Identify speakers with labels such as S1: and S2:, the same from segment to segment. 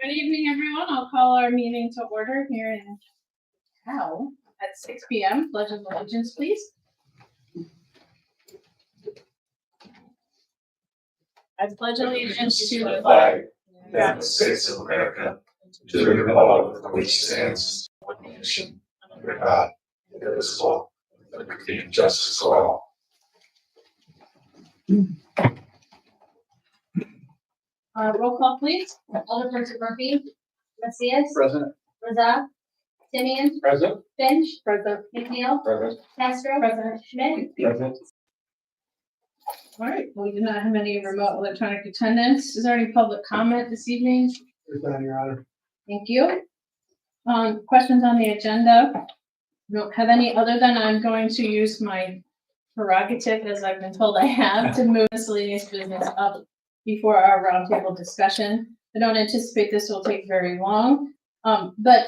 S1: Good evening, everyone. I'll call our meeting to order here in Cal at 6 p.m. Pledge of Allegiance, please. I pledge allegiance to the flag
S2: of the United States of America, to the republic for which stands one nation, under God, indivisible, with liberty and justice for all.
S1: Roll call, please.
S3: Alderperson Murphy, Macias,
S2: Present.
S3: Raza, Timian,
S2: Present.
S3: Finch,
S1: Present.
S3: McNeil,
S2: Present.
S3: Castro,
S1: Present.
S3: Schmidt.
S2: Present.
S1: All right. We do not have any remote electronic attendance. Is there any public comment this evening?
S2: Your Honor.
S1: Thank you. Questions on the agenda? Don't have any other than I'm going to use my prerogative, as I've been told I have, to move miscellaneous business up before our roundtable discussion. I don't anticipate this will take very long, but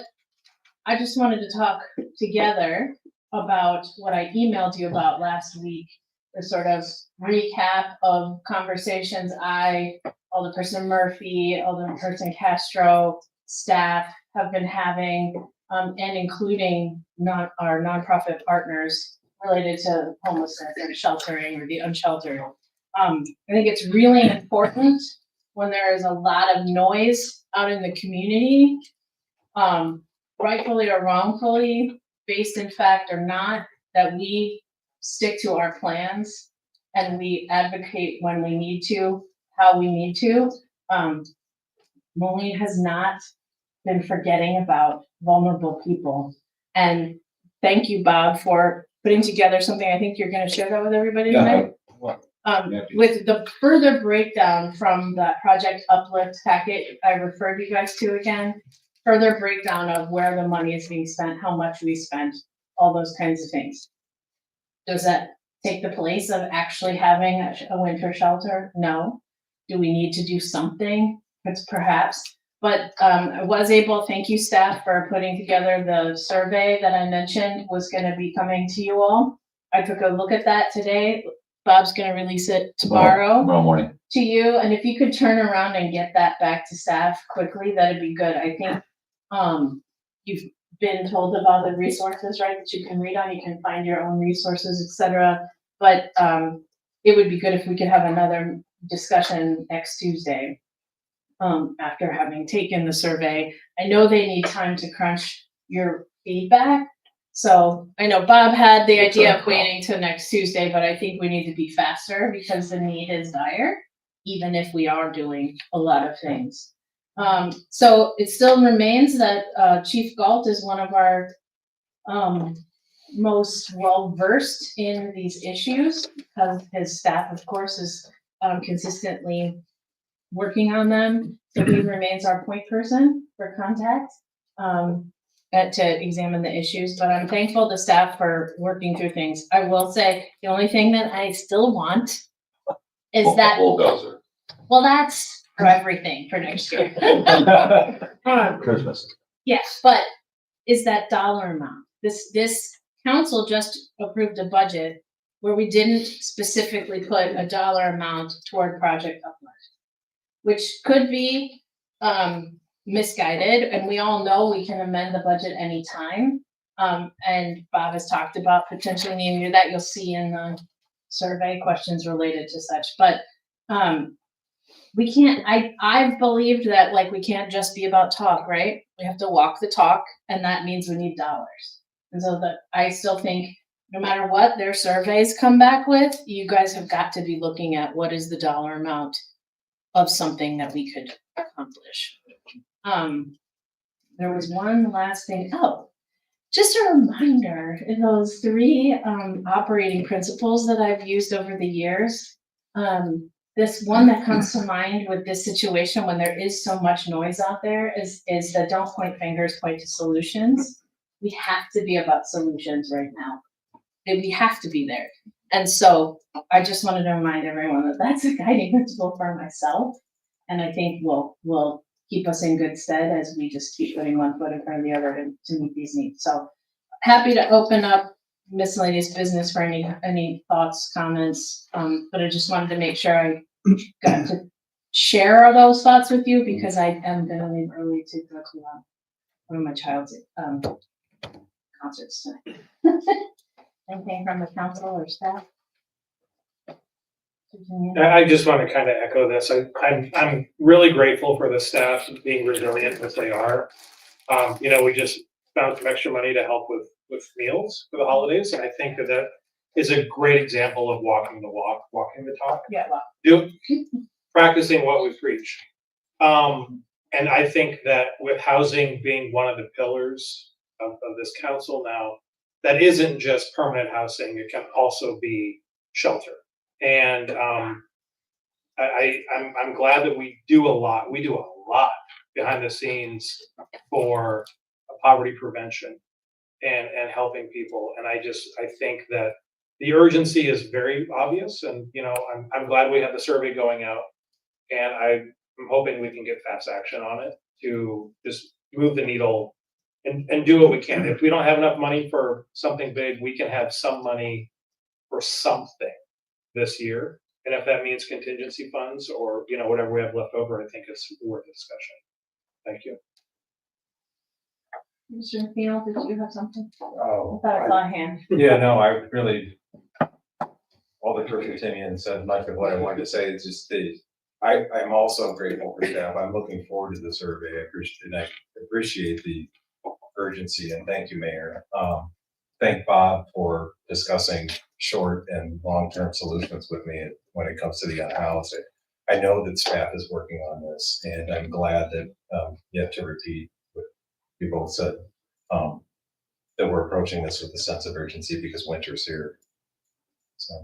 S1: I just wanted to talk together about what I emailed you about last week, the sort of recap of conversations Alderperson Murphy, Alderperson Castro, staff have been having, and including our nonprofit partners related to homelessness and sheltering or the unsheltered. I think it's really important when there is a lot of noise out in the community, rightfully or wrongfully, based in fact or not, that we stick to our plans and we advocate when we need to, how we need to. Moline has not been forgetting about vulnerable people. And thank you, Bob, for putting together something. I think you're going to share that with everybody tonight. With the further breakdown from the Project Uplift packet I referred you guys to again, further breakdown of where the money is being spent, how much we spent, all those kinds of things. Does that take the place of actually having a winter shelter? No. Do we need to do something? It's perhaps. But I was able, thank you staff for putting together the survey that I mentioned was going to be coming to you all. I took a look at that today. Bob's going to release it tomorrow
S2: morning
S1: to you. And if you could turn around and get that back to staff quickly, that'd be good. I think you've been told about the resources, right, that you can read on. You can find your own resources, etc. But it would be good if we could have another discussion next Tuesday after having taken the survey. I know they need time to crunch your feedback. So I know Bob had the idea of waiting till next Tuesday, but I think we need to be faster because the need is dire, even if we are doing a lot of things. So it still remains that Chief Galt is one of our most well-versed in these issues because his staff, of course, is consistently working on them. So he remains our point person for contact. To examine the issues, but I'm thankful to staff for working through things. I will say the only thing that I still want is that
S2: bulldozer.
S1: Well, that's for everything for next year.
S2: Christmas.
S1: Yes, but is that dollar amount? This council just approved a budget where we didn't specifically put a dollar amount toward Project Uplift, which could be misguided, and we all know we can amend the budget anytime. And Bob has talked about potentially needing to do that. You'll see in the survey questions related to such, but we can't, I've believed that like we can't just be about talk, right? We have to walk the talk, and that means we need dollars. And so that I still think no matter what their surveys come back with, you guys have got to be looking at what is the dollar amount of something that we could accomplish. There was one last thing. Oh, just a reminder, in those 3 operating principles that I've used over the years, this one that comes to mind with this situation when there is so much noise out there is that don't point fingers, point to solutions. We have to be about solutions right now. We have to be there. And so I just wanted to remind everyone that that's a guiding principle for myself. And I think will keep us in good stead as we just keep putting one foot in front of the other to meet these needs. So happy to open up miscellaneous business for any thoughts, comments. But I just wanted to make sure I got to share those thoughts with you because I am gonna leave early to go to one of my child's concerts tonight. Anything from the council or staff?
S4: I just want to kind of echo this. I'm really grateful for the staff being resilient as they are. We just found some extra money to help with meals for the holidays, and I think that is a great example of walking the walk, walking the talk.
S1: Yeah, well,
S4: Practicing what we preach. And I think that with housing being one of the pillars of this council now, that isn't just permanent housing, it can also be shelter. And I'm glad that we do a lot behind the scenes for poverty prevention and helping people. And I think that the urgency is very obvious, and I'm glad we have the survey going out, and I'm hoping we can get fast action on it to just move the needle and do what we can. If we don't have enough money for something big, we can have some money for something this year. And if that means contingency funds or whatever we have left over, I think it's worth a discussion. Thank you.
S1: Mr. McNeil, did you have something?
S5: Oh,
S1: I thought I saw a hand.
S5: yeah, no, I really, all the Director Timian said much of what I wanted to say. It's just I'm also grateful for staff. I'm looking forward to the survey. I appreciate the urgency, and thank you, Mayor. Thank Bob for discussing short and long-term solutions with me when it comes to the unhoused. I know that staff is working on this, and I'm glad that, yet to repeat what you both said, that we're approaching this with a sense of urgency because winter's here. So.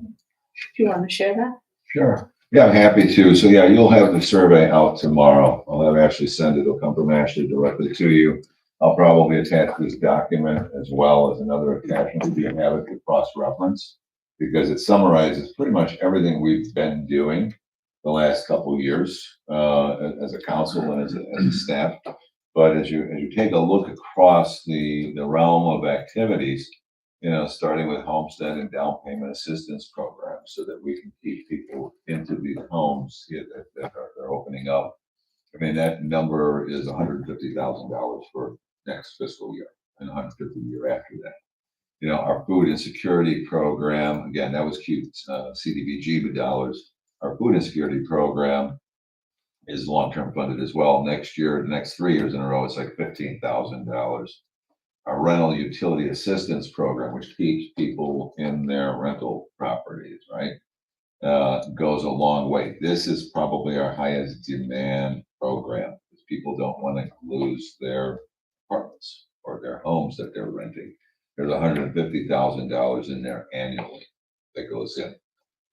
S1: Do you want to share that?
S6: Sure. Yeah, I'm happy to. So yeah, you'll have the survey out tomorrow. I'll have Ashley send it. It'll come from Ashley directly to you. I'll probably attach this document as well as another attachment so you can have it to cross-reference because it summarizes pretty much everything we've been doing the last couple of years as a council and as a staff. But as you take a look across the realm of activities, starting with homestead and down payment assistance programs so that we can keep people into these homes that are opening up. I mean, that number is $150,000 for next fiscal year and $150,000 the year after that. Our food insecurity program, again, that was cute, CDBG dollars. Our food insecurity program is long-term funded as well. Next year, the next 3 years in a row, it's like $15,000. Our rental utility assistance program, which keeps people in their rental properties, right, goes a long way. This is probably our highest demand program because people don't want to lose their apartments or their homes that they're renting. There's $150,000 in there annually that goes in.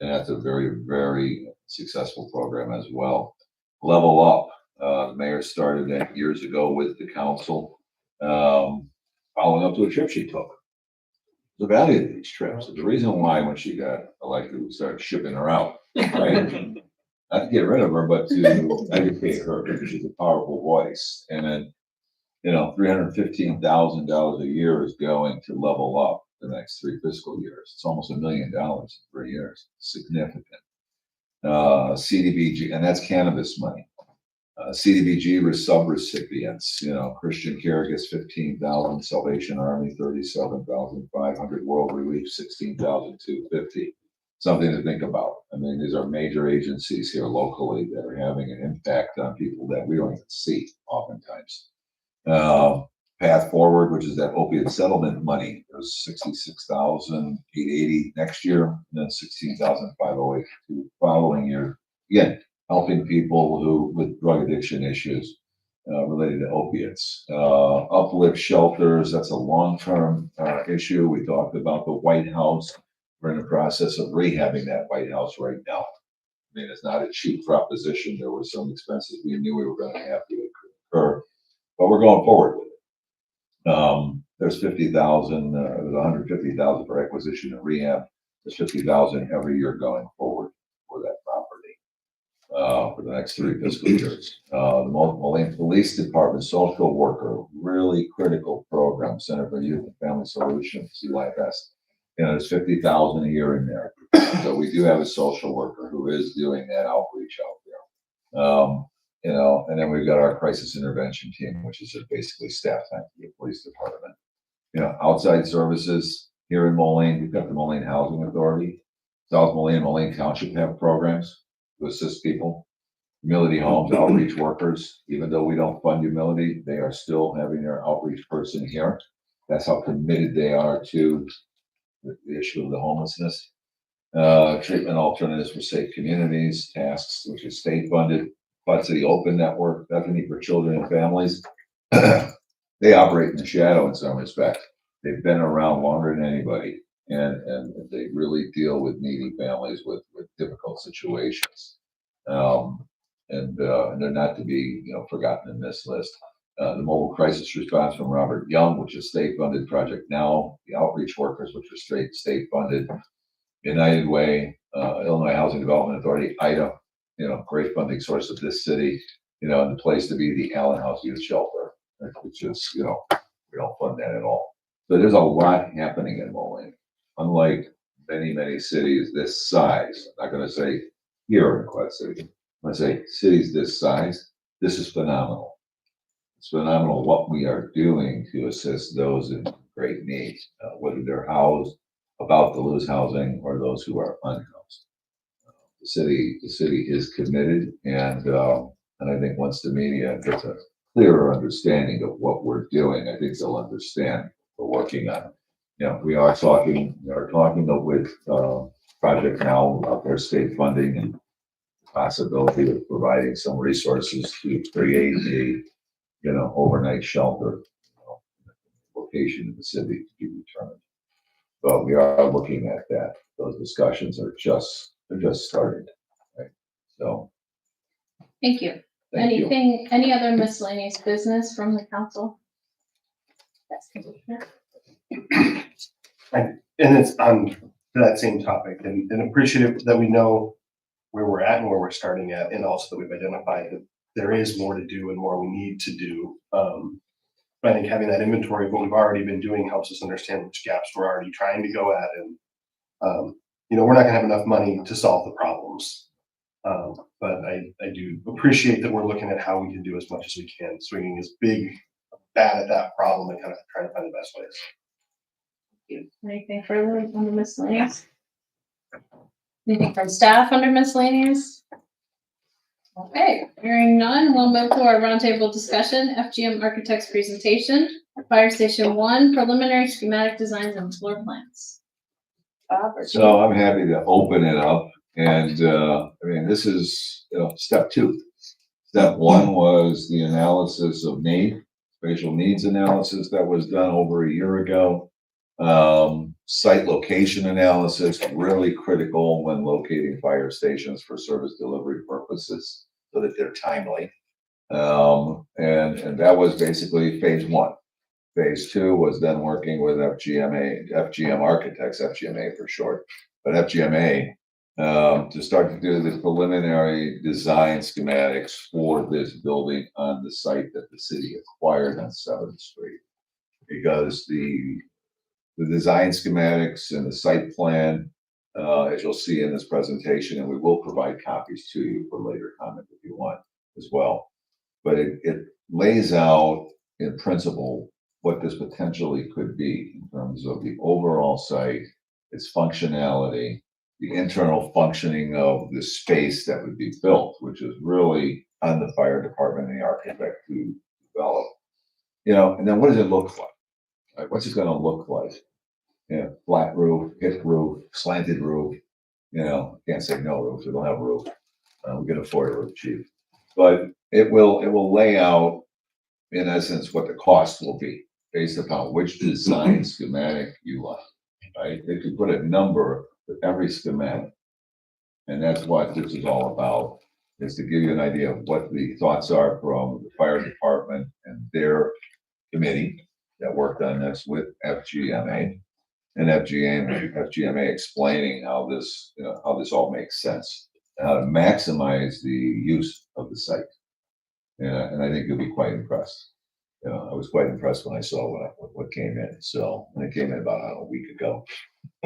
S6: And that's a very, very successful program as well. Level Up, the mayor started that years ago with the council, following up to a trip she took. The value of these trips. The reason why when she got elected, we started shipping her out, right? Not to get rid of her, but to educate her because she's a powerful voice. And then, $315,000 a year is going to Level Up the next 3 fiscal years. It's almost $1 million in 3 years. Significant. CDBG, and that's cannabis money. CDBG sub-recipients, Christian Care gets 15,000, Salvation Army 37,500, World Relief 16,250. Something to think about. I mean, these are major agencies here locally that are having an impact on people that we don't even see oftentimes. Path Forward, which is that opiate settlement money, there's 66,880 next year, and then 16,508 the following year. Again, helping people with drug addiction issues related to opiates. Uplift shelters, that's a long-term issue. We talked about the White House. We're in the process of rehabbing that White House right now. I mean, it's not a cheap proposition. There were some expenses we knew we were going to have to incur, but we're going forward with it. There's 50,000, there's 150,000 for acquisition and rehab. There's 50,000 every year going forward for that property for the next 3 fiscal years. The Moline Police Department social worker, really critical program, Center for Youth and Family Solutions, CYFS. There's 50,000 a year in there. So we do have a social worker who is doing that outreach out there. You know, and then we've got our crisis intervention team, which is basically staff time for the police department. You know, outside services here in Moline, we've got the Moline Housing Authority. South Moline and Moline Township have programs to assist people. Humility Homes, outreach workers, even though we don't fund Humility, they are still having their outreach person here. That's how committed they are to the issue of the homelessness. Treatment alternatives for safe communities, tasks, which is state funded. Quad City Open Network, Bethany for Children and Families. They operate in the shadow in some respects. They've been around longer than anybody, and they really deal with needy families with difficult situations. And they're not to be, you know, forgotten in this list. The mobile crisis response from Robert Young, which is state funded. Project Now, the outreach workers, which are state funded. United Way, Illinois Housing Development Authority, IDA, you know, great funding source of this city, you know, and the place to be, the Allen House Youth Shelter, which is, you know, we don't fund that at all. So there's a lot happening in Moline, unlike many cities this size. I'm not going to say here in Quad City. I'm going to say cities this size. This is phenomenal. It's phenomenal what we are doing to assist those in great need, whether they're housed, about to lose housing, or those who are unhoused. The city is committed, and I think once the media gets a clearer understanding of what we're doing, I think they'll understand what we're working on. You know, we are talking with Project Now about their state funding and possibility of providing some resources to create a, you know, overnight shelter, you know, location in the city to be determined. But we are looking at that. Those discussions are just started, right? So,
S1: Thank you.
S6: thank you.
S1: Any other miscellaneous business from the council? Yes.
S7: And it's on that same topic, and appreciative that we know where we're at and where we're starting at, and also that we've identified that there is more to do and more we need to do. But I think having that inventory of what we've already been doing helps us understand which gaps we're already trying to go at. And, you know, we're not gonna have enough money to solve the problems. But I do appreciate that we're looking at how we can do as much as we can, swinging as bad at that problem and kind of trying to find the best ways.
S1: Anything further on the miscellaneous? Anything from staff under miscellaneous? Okay, hearing none, we'll move to our roundtable discussion, FGM Architects presentation, Fire Station 1, preliminary schematic designs and floor plans. Bob or
S6: So I'm happy to open it up, and I mean, this is, you know, step 2. Step 1 was the analysis of need, spatial needs analysis that was done over a year ago. Site location analysis, really critical when locating fire stations for service delivery purposes so that they're timely. And that was basically phase 1. Phase 2 was then working with FGM Architects, FGMA for short, but FGMA, to start to do the preliminary design schematics for this building on the site that the city acquired on 7th Street. Because the design schematics and the site plan, as you'll see in this presentation, and we will provide copies to you for later comment if you want as well. But it lays out in principle what this potentially could be in terms of the overall site, its functionality, the internal functioning of the space that would be built, which is really on the fire department and the architect to develop. You know, and then what does it look like? Like, what's it going to look like? Yeah, flat roof, hip roof, slanted roof. You know, can't say no roof. We don't have a roof. We can afford a roof, chief. But it will lay out, in essence, what the cost will be based upon which design schematic you like. Right? They could put a number to every schematic, and that's what this is all about. Is to give you an idea of what the thoughts are from the fire department and their committee that worked on this with FGMA. And FGMA explaining how this, you know, how this all makes sense, and how to maximize the use of the site. Yeah, and I think you'll be quite impressed. You know, I was quite impressed when I saw what came in. So when it came in about a week ago,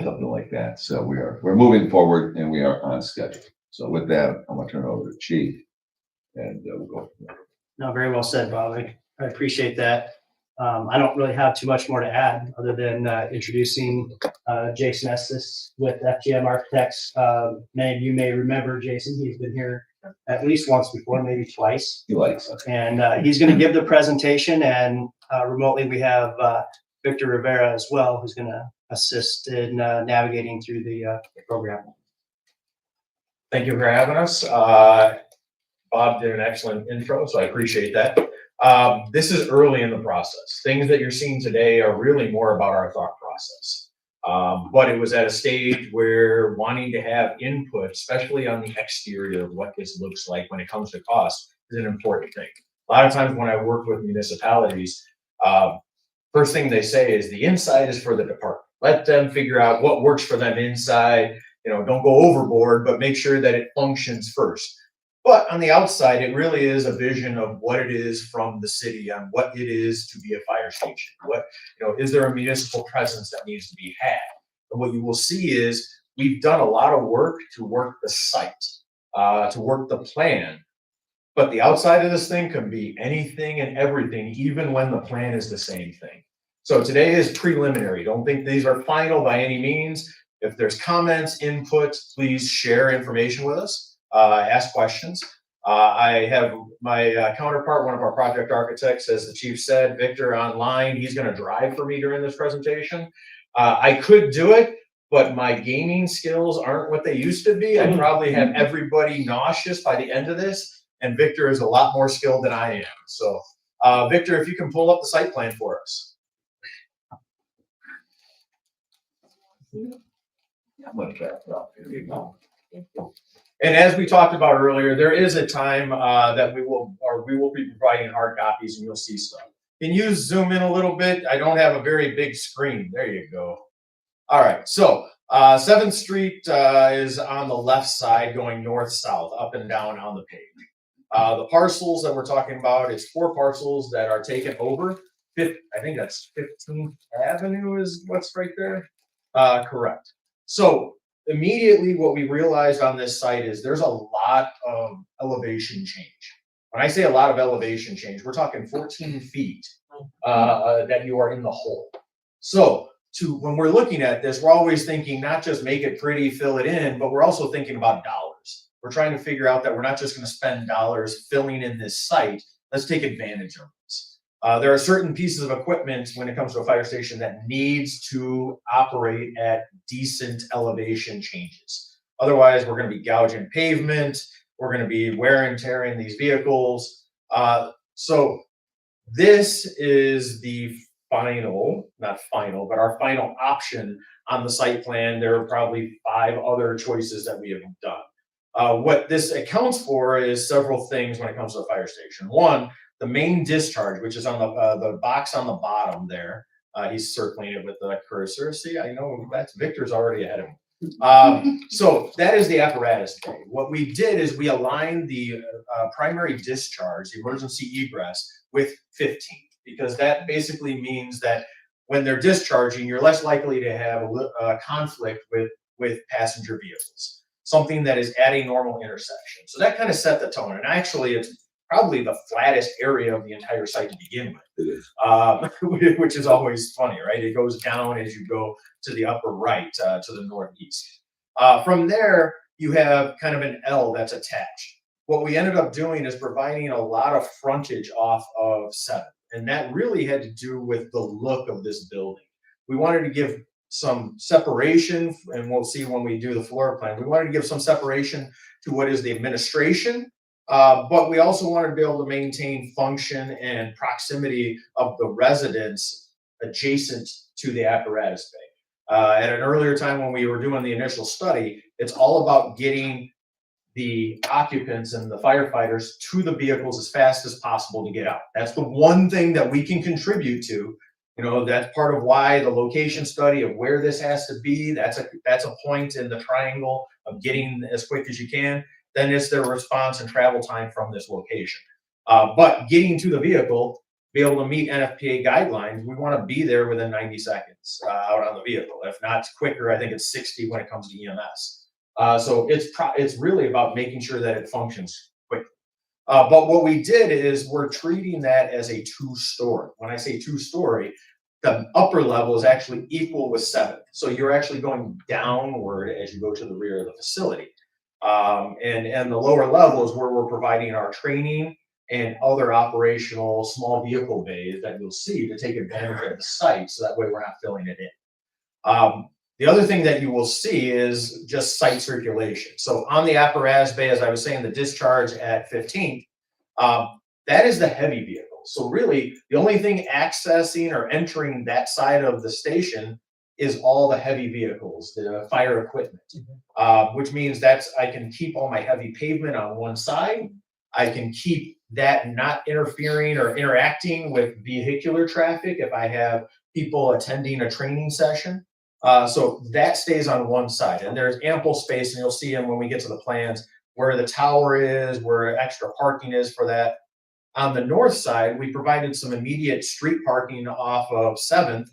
S6: something like that. So we're moving forward and we are on schedule. So with that, I'm gonna turn it over to Chief and we'll go from there.
S8: No, very well said, Bob. I appreciate that. I don't really have too much more to add other than introducing Jason Estes with FGM Architects. Many of you may remember Jason. He's been here at least once before, maybe twice.
S6: He likes it.
S8: And he's going to give the presentation, and remotely we have Victor Rivera as well, who's going to assist in navigating through the program.
S9: Thank you for having us. Bob did an excellent intro, so I appreciate that. This is early in the process. Things that you're seeing today are really more about our thought process. But it was at a stage where wanting to have input, especially on the exterior of what this looks like when it comes to cost, is an important thing. A lot of times when I work with municipalities, first thing they say is the inside is for the department. Let them figure out what works for them inside. You know, don't go overboard, but make sure that it functions first. But on the outside, it really is a vision of what it is from the city on what it is to be a fire station. What, you know, is there a municipal presence that needs to be had? And what you will see is we've done a lot of work to work the site, to work the plan. But the outside of this thing can be anything and everything, even when the plan is the same thing. So today is preliminary. Don't think these are final by any means. If there's comments, input, please share information with us. Ask questions. I have my counterpart, one of our project architects, as the chief said, Victor, online. He's going to drive for me during this presentation. I could do it, but my gaming skills aren't what they used to be. I probably have everybody nauseous by the end of this, and Victor is a lot more skilled than I am. So, Victor, if you can pull up the site plan for us.
S6: I'm gonna back it up. Here you go.
S9: And as we talked about earlier, there is a time that we will be providing hard copies, and you'll see stuff. Can you zoom in a little bit? I don't have a very big screen. There you go. All right, so 7th Street is on the left side going north-south, up and down on the page. The parcels that we're talking about, it's 4 parcels that are taken over. I think that's 15th Avenue is what's right there. Correct. So immediately what we realized on this site is there's a lot of elevation change. When I say a lot of elevation change, we're talking 14 feet that you are in the hole. So when we're looking at this, we're always thinking not just make it pretty, fill it in, but we're also thinking about dollars. We're trying to figure out that we're not just going to spend dollars filling in this site. Let's take advantage of this. There are certain pieces of equipment when it comes to a fire station that needs to operate at decent elevation changes. Otherwise, we're going to be gouging pavement. We're going to be wear and tearing these vehicles. So this is the final, not final, but our final option on the site plan. There are probably 5 other choices that we have done. What this accounts for is several things when it comes to the fire station. One, the main discharge, which is on the box on the bottom there. He's circling it with the cursor. See, I know that's Victor's already ahead of him. So that is the apparatus bay. What we did is we aligned the primary discharge, the emergency egress, with 15, because that basically means that when they're discharging, you're less likely to have a conflict with passenger vehicles, something that is at a normal intersection. So that kind of set the tone. And actually, it's probably the flattest area of the entire site to begin with, which is always funny, right? It goes down as you go to the upper right, to the northeast. From there, you have kind of an L that's attached. What we ended up doing is providing a lot of frontage off of 7, and that really had to do with the look of this building. We wanted to give some separation, and we'll see when we do the floor plan, we wanted to give some separation to what is the administration, but we also wanted to be able to maintain function and proximity of the residents adjacent to the apparatus bay. At an earlier time when we were doing the initial study, it's all about getting the occupants and the firefighters to the vehicles as fast as possible to get out. That's the one thing that we can contribute to. You know, that's part of why the location study of where this has to be, that's a point in the triangle of getting as quick as you can. Then it's their response and travel time from this location. But getting to the vehicle, be able to meet NFPA guidelines, we want to be there within 90 seconds out on the vehicle. If not quicker, I think it's 60 when it comes to EMS. So it's really about making sure that it functions quickly. But what we did is we're treating that as a 2-story. When I say 2-story, the upper level is actually equal with 7th. So you're actually going downward as you go to the rear of the facility. And the lower level is where we're providing our training and other operational small vehicle bays that you'll see to take advantage of the site. So that way we're not filling it in. The other thing that you will see is just site circulation. So on the apparatus bay, as I was saying, the discharge at 15th, that is the heavy vehicle. So really, the only thing accessing or entering that side of the station is all the heavy vehicles, the fire equipment, which means I can keep all my heavy pavement on one side. I can keep that not interfering or interacting with vehicular traffic if I have people attending a training session. So that stays on one side, and there's ample space, and you'll see them when we get to the plans where the tower is, where extra parking is for that. On the north side, we provided some immediate street parking off of 7th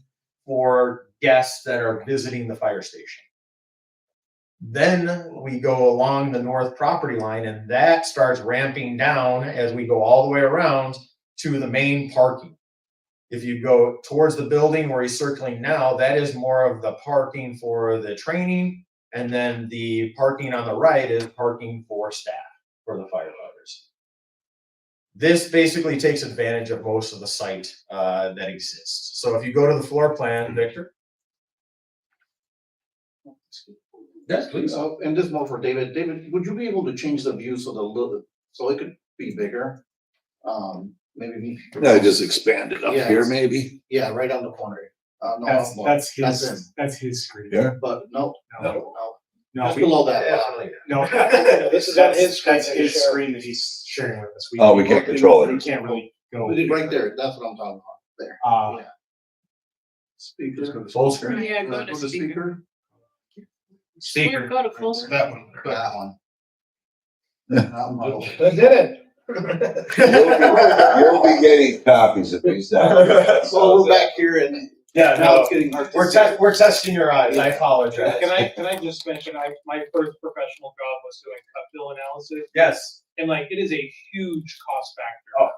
S9: for guests that are visiting the fire station. Then we go along the north property line, and that starts ramping down as we go all the way around to the main parking. If you go towards the building where he's circling now, that is more of the parking for the training, and then the parking on the right is parking for staff, for the firefighters. This basically takes advantage of most of the site that exists. So if you go to the floor plan, Victor. Yes, please.
S2: And this is more for David. David, would you be able to change the view so it could be bigger? Maybe.
S6: I just expand it up
S2: Yeah.
S6: here, maybe.
S2: Yeah, right on the corner. No,
S10: That's
S2: him.
S10: that's his screen.
S6: Yeah.
S2: But no,
S10: No,
S2: just
S10: we-
S2: below that.
S10: no.
S2: This is on his screen
S10: That's
S2: that he's
S10: his
S2: sharing.
S10: screen that he's sharing with us.
S6: Oh, we can't control it.
S10: We can't really go.
S2: Right there, that's what I'm talking about, there.
S10: Uh,
S2: Speaker.
S9: Full screen.
S1: Yeah, go to
S2: the
S1: speaker.
S9: Speaker.
S1: Go to full screen.
S2: That one. That one. That one.
S9: I did it.
S6: You'll be getting copies of these.
S2: So we're back here and
S9: Yeah,
S2: now
S9: no,
S2: it's getting hard to
S9: we're
S2: see.
S9: we're testing your eyes. I apologize.
S4: Can I just mention, my first professional job was doing cut fill analysis,
S9: Yes.
S4: and like, it is a huge cost factor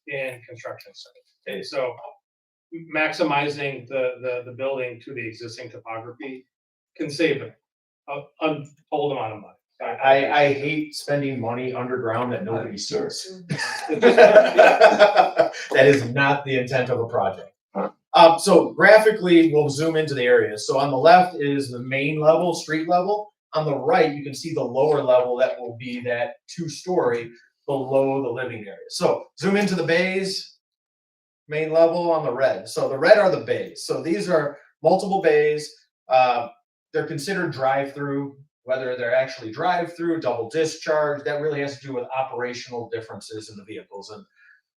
S4: in construction sites.
S9: Okay.
S4: So maximizing the building to the existing topography can save an untold amount of money.
S9: I hate spending money underground that nobody sees. That is not the intent of a project. So graphically, we'll zoom into the areas. So on the left is the main level, street level. On the right, you can see the lower level that will be that 2-story below the living area. So zoom into the bays, main level on the red. So the red are the bays. So these are multiple bays. They're considered drive-through. Whether they're actually drive-through, double discharge, that really has to do with operational differences in the vehicles. And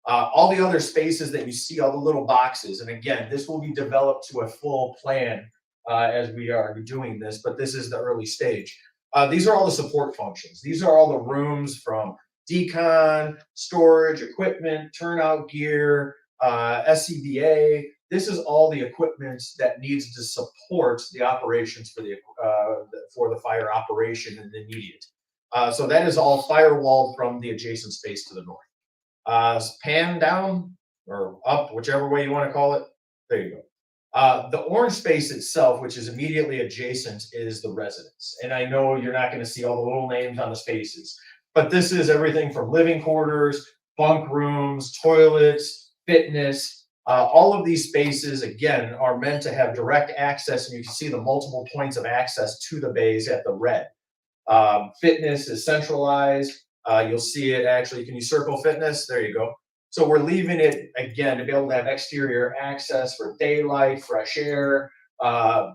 S9: all the other spaces that you see, all the little boxes, and again, this will be developed to a full plan as we are doing this, but this is the early stage. These are all the support functions. These are all the rooms from decon, storage, equipment, turnout gear, SCBA. This is all the equipment that needs to support the operations for the fire operation and the immediate. So that is all firewalled from the adjacent space to the north. Pan down or up, whichever way you want to call it. There you go. The orange space itself, which is immediately adjacent, is the residence. And I know you're not going to see all the little names on the spaces, but this is everything from living quarters, bunk rooms, toilets, fitness. All of these spaces, again, are meant to have direct access, and you can see the multiple points of access to the bays at the red. Fitness is centralized. You'll see it actually. Can you circle fitness? There you go. So we're leaving it, again, to be able to have exterior access for daylight, fresh air.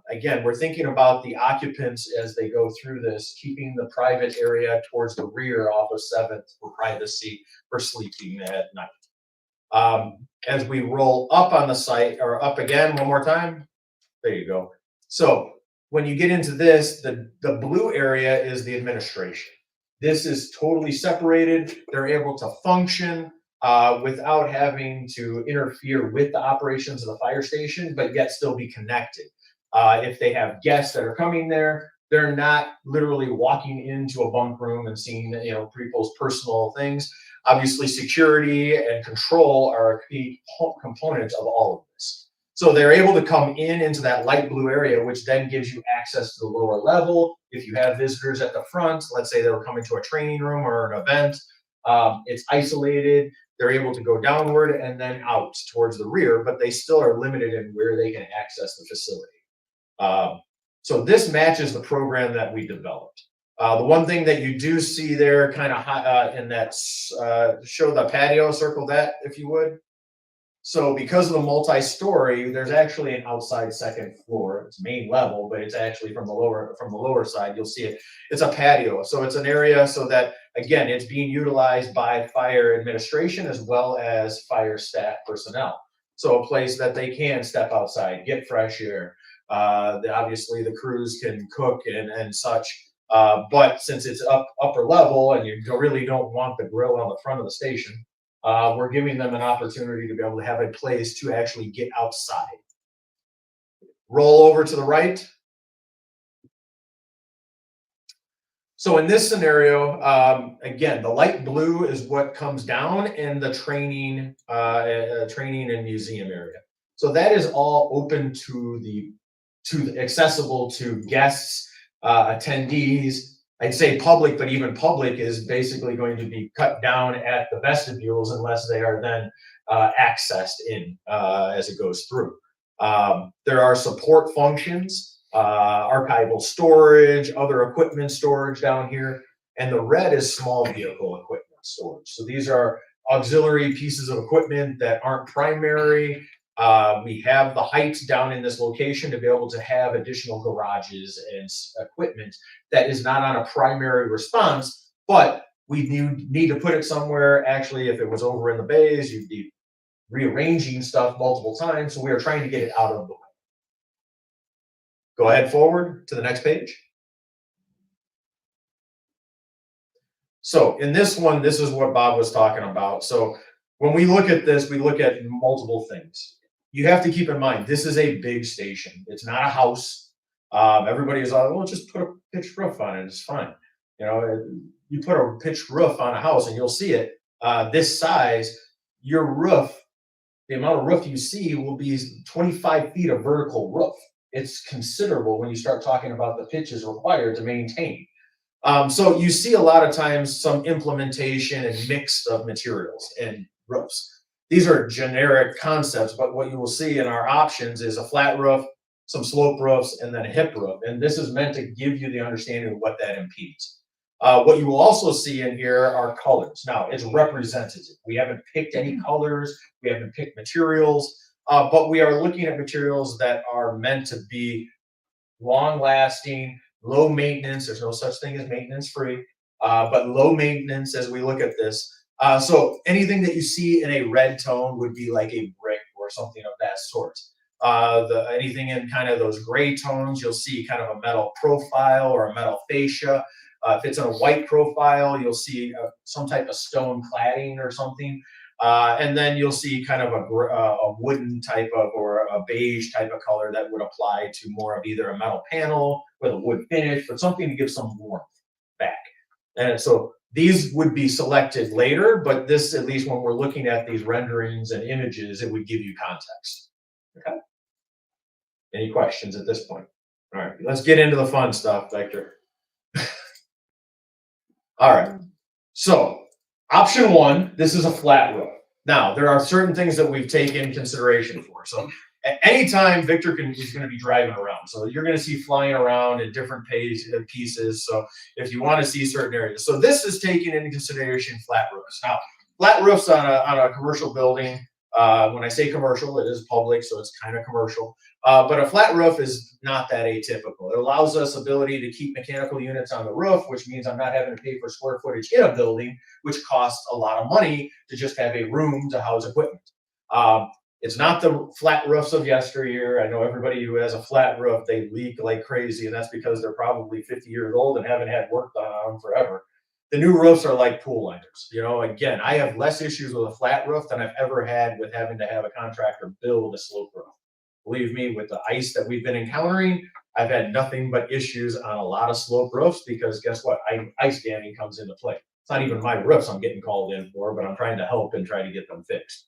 S9: Again, we're thinking about the occupants as they go through this, keeping the private area towards the rear off of 7th for privacy for sleeping at night. As we roll up on the site, or up again one more time, there you go. So when you get into this, the blue area is the administration. This is totally separated. They're able to function without having to interfere with the operations of the fire station, but yet still be connected. If they have guests that are coming there, they're not literally walking into a bunk room and seeing, people's personal things. Obviously, security and control are a key component of all of this. So they're able to come into that light blue area, which then gives you access to the lower level. If you have visitors at the front, let's say they were coming to a training room or an event, it's isolated. They're able to go downward and then out towards the rear, but they still are limited in where they can access the facility. So this matches the program that we developed. The one thing that you do see there kind of in that, show the patio, circle that if you would. So because of the multi-story, there's actually an outside second floor. It's main level, but it's actually from the lower side. You'll see it. It's a patio. So it's an area so that, again, it's being utilized by fire administration as well as fire staff personnel. So a place that they can step outside, get fresh air. Obviously the crews can cook and such. But since it's upper level and you really don't want the grill on the front of the station, we're giving them an opportunity to be able to have a place to actually get outside. Roll over to the right. So in this scenario, again, the light blue is what comes down in the training and museum area. So that is all open accessible to guests, attendees. I'd say public, but even public is basically going to be cut down at the vestibules unless they are then accessed in as it goes through. There are support functions, archival storage, other equipment storage down here, and the red is small vehicle equipment storage. So these are auxiliary pieces of equipment that aren't primary. We have the height down in this location to be able to have additional garages and equipment that is not on a primary response, but we need to put it somewhere. Actually, if it was over in the bays, you'd be rearranging stuff multiple times. So we are trying to get it out of the way. Go ahead forward to the next page. So in this one, this is what Bob was talking about. So when we look at this, we look at multiple things. You have to keep in mind, this is a big station. It's not a house. Everybody is like, well, just put a pitched roof on it. It's fine. You put a pitched roof on a house and you'll see it. This size, your roof, the amount of roof you see will be 25 feet of vertical roof. It's considerable when you start talking about the pitches required to maintain. So you see a lot of times some implementation and mix of materials and roofs. These are generic concepts, but what you will see in our options is a flat roof, some slope roofs, and then a hip roof. And this is meant to give you the understanding of what that impedes. What you will also see in here are colors. Now, it's representative. We haven't picked any colors. We haven't picked materials, but we are looking at materials that are meant to be long-lasting, low maintenance. There's no such thing as maintenance-free, but low maintenance as we look at this. So anything that you see in a red tone would be like a brick or something of that sort. Anything in kind of those gray tones, you'll see kind of a metal profile or a metal fascia. If it's in a white profile, you'll see some type of stone cladding or something. And then you'll see kind of a wooden type of or a beige type of color that would apply to more of either a metal panel with a wood finish, but something to give some warmth back. And so these would be selected later, but this, at least when we're looking at these renderings and images, it would give you context. Okay. Any questions at this point? All right, let's get into the fun stuff, Victor. All right, so option one, this is a flat roof. Now, there are certain things that we've taken consideration for. So at any time, Victor is going to be driving around. So you're going to see flying around in different pieces. So if you want to see certain areas. So this is taking into consideration flat roofs. Now, flat roofs on a commercial building, when I say commercial, it is public, so it's kind of commercial. But a flat roof is not that atypical. It allows us ability to keep mechanical units on the roof, which means I'm not having to pay for square footage in a building, which costs a lot of money to just have a room to house equipment. It's not the flat roofs of yesteryear. I know everybody who has a flat roof, they leak like crazy, and that's because they're probably 50 years old and haven't had work done on them forever. The new roofs are like pool liners. Again, I have less issues with a flat roof than I've ever had with having to have a contractor build a slope roof. Believe me, with the ice that we've been encountering, I've had nothing but issues on a lot of slope roofs because guess what? Ice damming comes into play. It's not even my roofs I'm getting called in for, but I'm trying to help and try to get them fixed.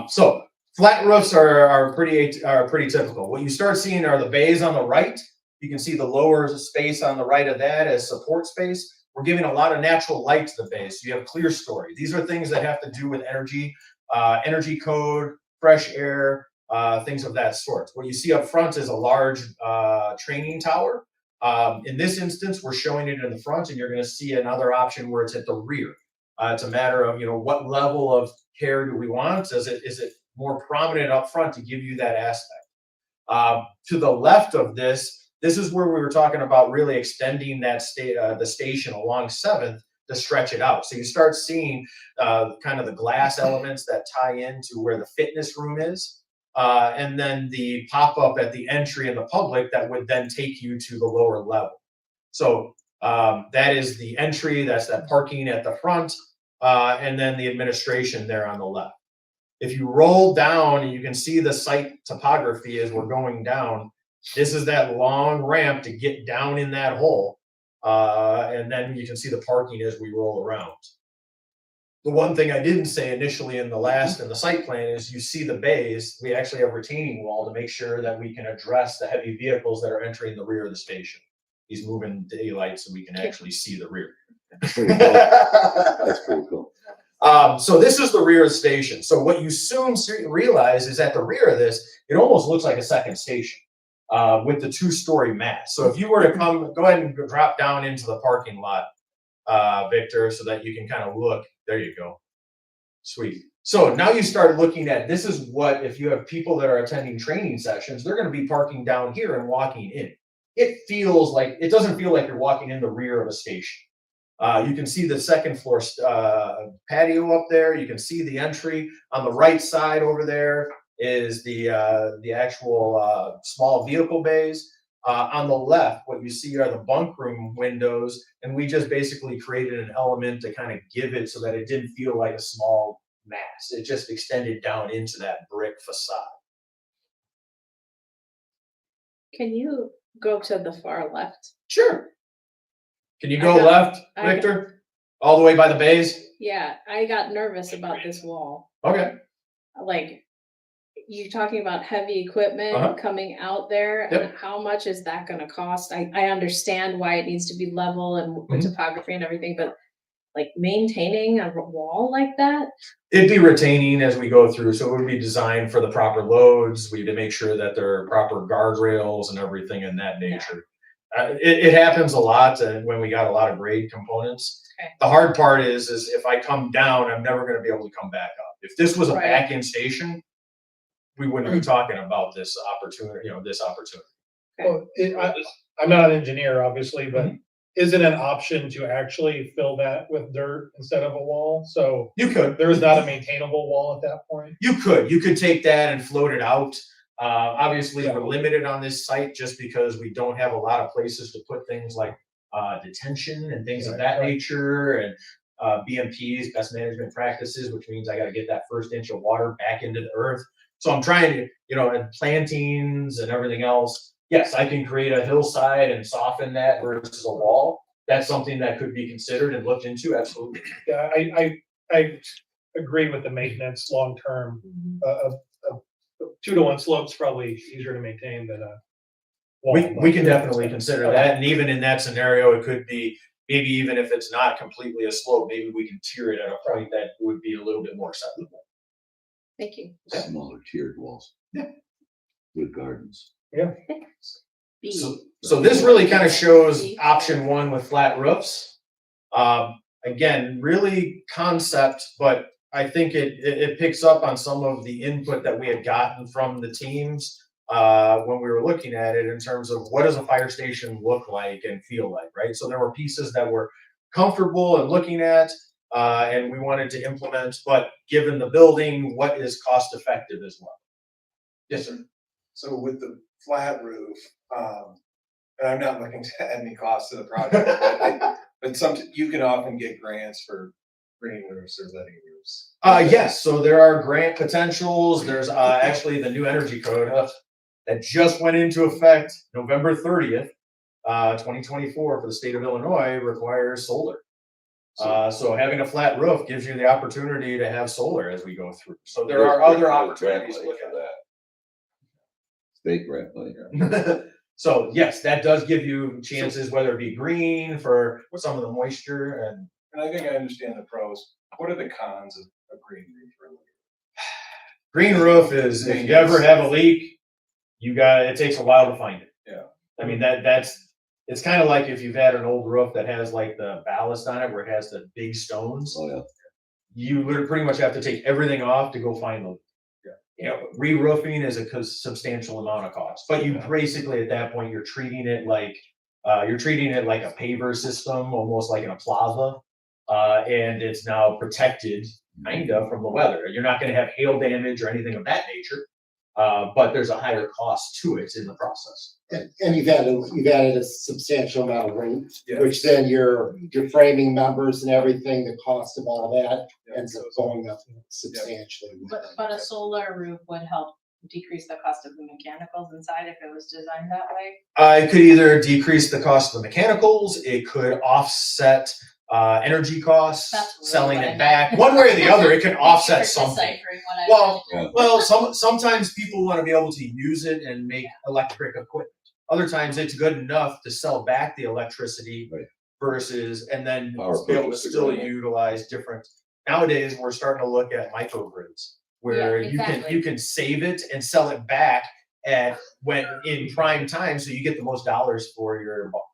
S9: So flat roofs are pretty typical. What you start seeing are the bays on the right. You can see the lower space on the right of that as support space. We're giving a lot of natural light to the base. So you have clear story. These are things that have to do with energy, energy code, fresh air, things of that sort. What you see up front is a large training tower. In this instance, we're showing it in the front, and you're going to see another option where it's at the rear. It's a matter of, what level of care do we want? Is it more prominent up front to give you that aspect? To the left of this is where we were talking about really extending that the station along 7th to stretch it out. So you start seeing kind of the glass elements that tie into where the fitness room is. And then the pop-up at the entry in the public that would then take you to the lower level. So that is the entry, that's that parking at the front, and then the administration there on the left. If you roll down, and you can see the site topography as we're going down, this is that long ramp to get down in that hole. And then you can see the parking as we roll around. The one thing I didn't say initially in the site plan is you see the bays. We actually have retaining wall to make sure that we can address the heavy vehicles that are entering the rear of the station. He's moving daylight so we can actually see the rear.
S6: That's pretty cool.
S9: So this is the rear of the station. So what you soon realize is at the rear of this, it almost looks like a second station with the 2-story mast. So if you were to go ahead and drop down into the parking lot, Victor, so that you can kind of look. There you go. Sweet. So now you start looking at, this is what, if you have people that are attending training sessions, they're going to be parking down here and walking in. It doesn't feel like you're walking in the rear of a station. You can see the second floor patio up there. You can see the entry on the right side over there is the actual small vehicle bays. On the left, what you see are the bunk room windows, and we just basically created an element to kind of give it so that it didn't feel like a small mass. It just extended down into that brick facade.
S1: Can you go to the far left?
S9: Sure. Can you go
S1: I got-
S9: left,
S1: I got-
S9: Victor? All the way by the bays?
S1: Yeah, I got nervous about this wall.
S9: Okay.
S1: Like, you're talking about heavy equipment
S9: Uh-huh.
S1: coming out there,
S9: Yep.
S1: and how much is that gonna cost? I understand why it needs to be level and the
S9: Mhm.
S1: topography and everything, but like maintaining a wall like that?
S9: It'd be retaining as we go through, so it would be designed for the proper loads. We need to make sure that there are proper guardrails and everything in that nature. It happens a lot when we got a lot of grade components.
S1: Okay.
S9: The hard part is if I come down, I'm never gonna be able to come back up. If this was a
S1: Right.
S9: back-end station, we wouldn't be talking about this opportunity,
S4: Well, I'm not an engineer, obviously, but is it an option to actually fill that with dirt instead of a wall? So
S9: You could.
S4: there is not a maintainable wall at that point?
S9: You could take that and float it out. Obviously, we're limited on this site just because we don't have a lot of places to put things like detention and things of that nature, and BMPs, best management practices, which means I got to get that first inch of water back into the earth. So I'm trying to, and plantings and everything else. Yes, I can create a hillside and soften that versus a wall. That's something that could be considered and looked into. Absolutely.
S4: Yeah, I agree with the maintenance long-term. A 2-to-1 slope's probably easier to maintain than a wall.
S9: We can definitely consider that, and even in that scenario, it could be, maybe even if it's not completely a slope, maybe we can tier it at a point that would be a little bit more acceptable.
S1: Thank you.
S6: Smaller tiered walls.
S9: Yeah.
S6: With gardens.
S1: B.
S9: So this really kind of shows option 1 with flat roofs. Again, really concept, but I think it picks up on some of the input that we had gotten from the teams when we were looking at it in terms of what does a fire station look like and feel like, right? So there were pieces that were comfortable and looking at, and we wanted to implement, but given the building, what is cost effective as well? Yes, sir.
S2: So with the flat roof, and I'm not looking to add any cost to the project, but you can often get grants for green roofs or letting roofs.
S9: Yes, so there are grant potentials. There's actually the new energy code. that just went into effect November 30th, 2024 for the state of Illinois requires solar. So having a flat roof gives you the opportunity to have solar as we go through. So there are other opportunities to look at
S6: that. State grant money.
S9: that. So yes, that does give you chances, whether it be green for some of the moisture and.
S2: And I think I understand the pros. What are the cons of a green roof? Really?
S9: Green roof is, if you ever have a leak, it takes a while to find it.
S2: Yeah.
S9: I mean, it's kind of like if you've had an old roof that has like the ballast on it where it has the big stones.
S6: Oh, yeah.
S9: You would pretty much have to take everything off to go find them.
S2: Yeah.
S9: You know, re-roofing is a substantial amount of cost, but you basically at that point, you're treating it like a paver system, almost like in a plaza. And it's now protected kind of from the weather. You're not going to have hail damage or anything of that nature, but there's a higher cost to it in the process.
S10: And you've added a substantial amount of roof,
S2: Yeah.
S10: which then your framing members and everything, the cost of all that ends up going up substantially.
S1: But a solar roof would help decrease the cost of the mechanicals inside if it was designed that way?
S9: It could either decrease the cost of the mechanicals, it could offset energy costs,
S1: That's really
S9: selling
S1: what I
S9: it back. One way or the other, it can offset
S1: You're
S9: something.
S1: deciphering what I
S9: Well,
S1: wanted to-
S9: sometimes people want to be able to use it and make electric equipment. Other times it's good enough to sell back the electricity
S6: Right.
S9: versus, and then
S6: Power
S9: be able to
S6: purchase
S9: still
S6: agreement.
S9: utilize different. Nowadays, we're starting to look at microgrids where
S1: Yeah, exactly.
S9: you can save it and sell it back when in prime time, so you get the most dollars for your buck.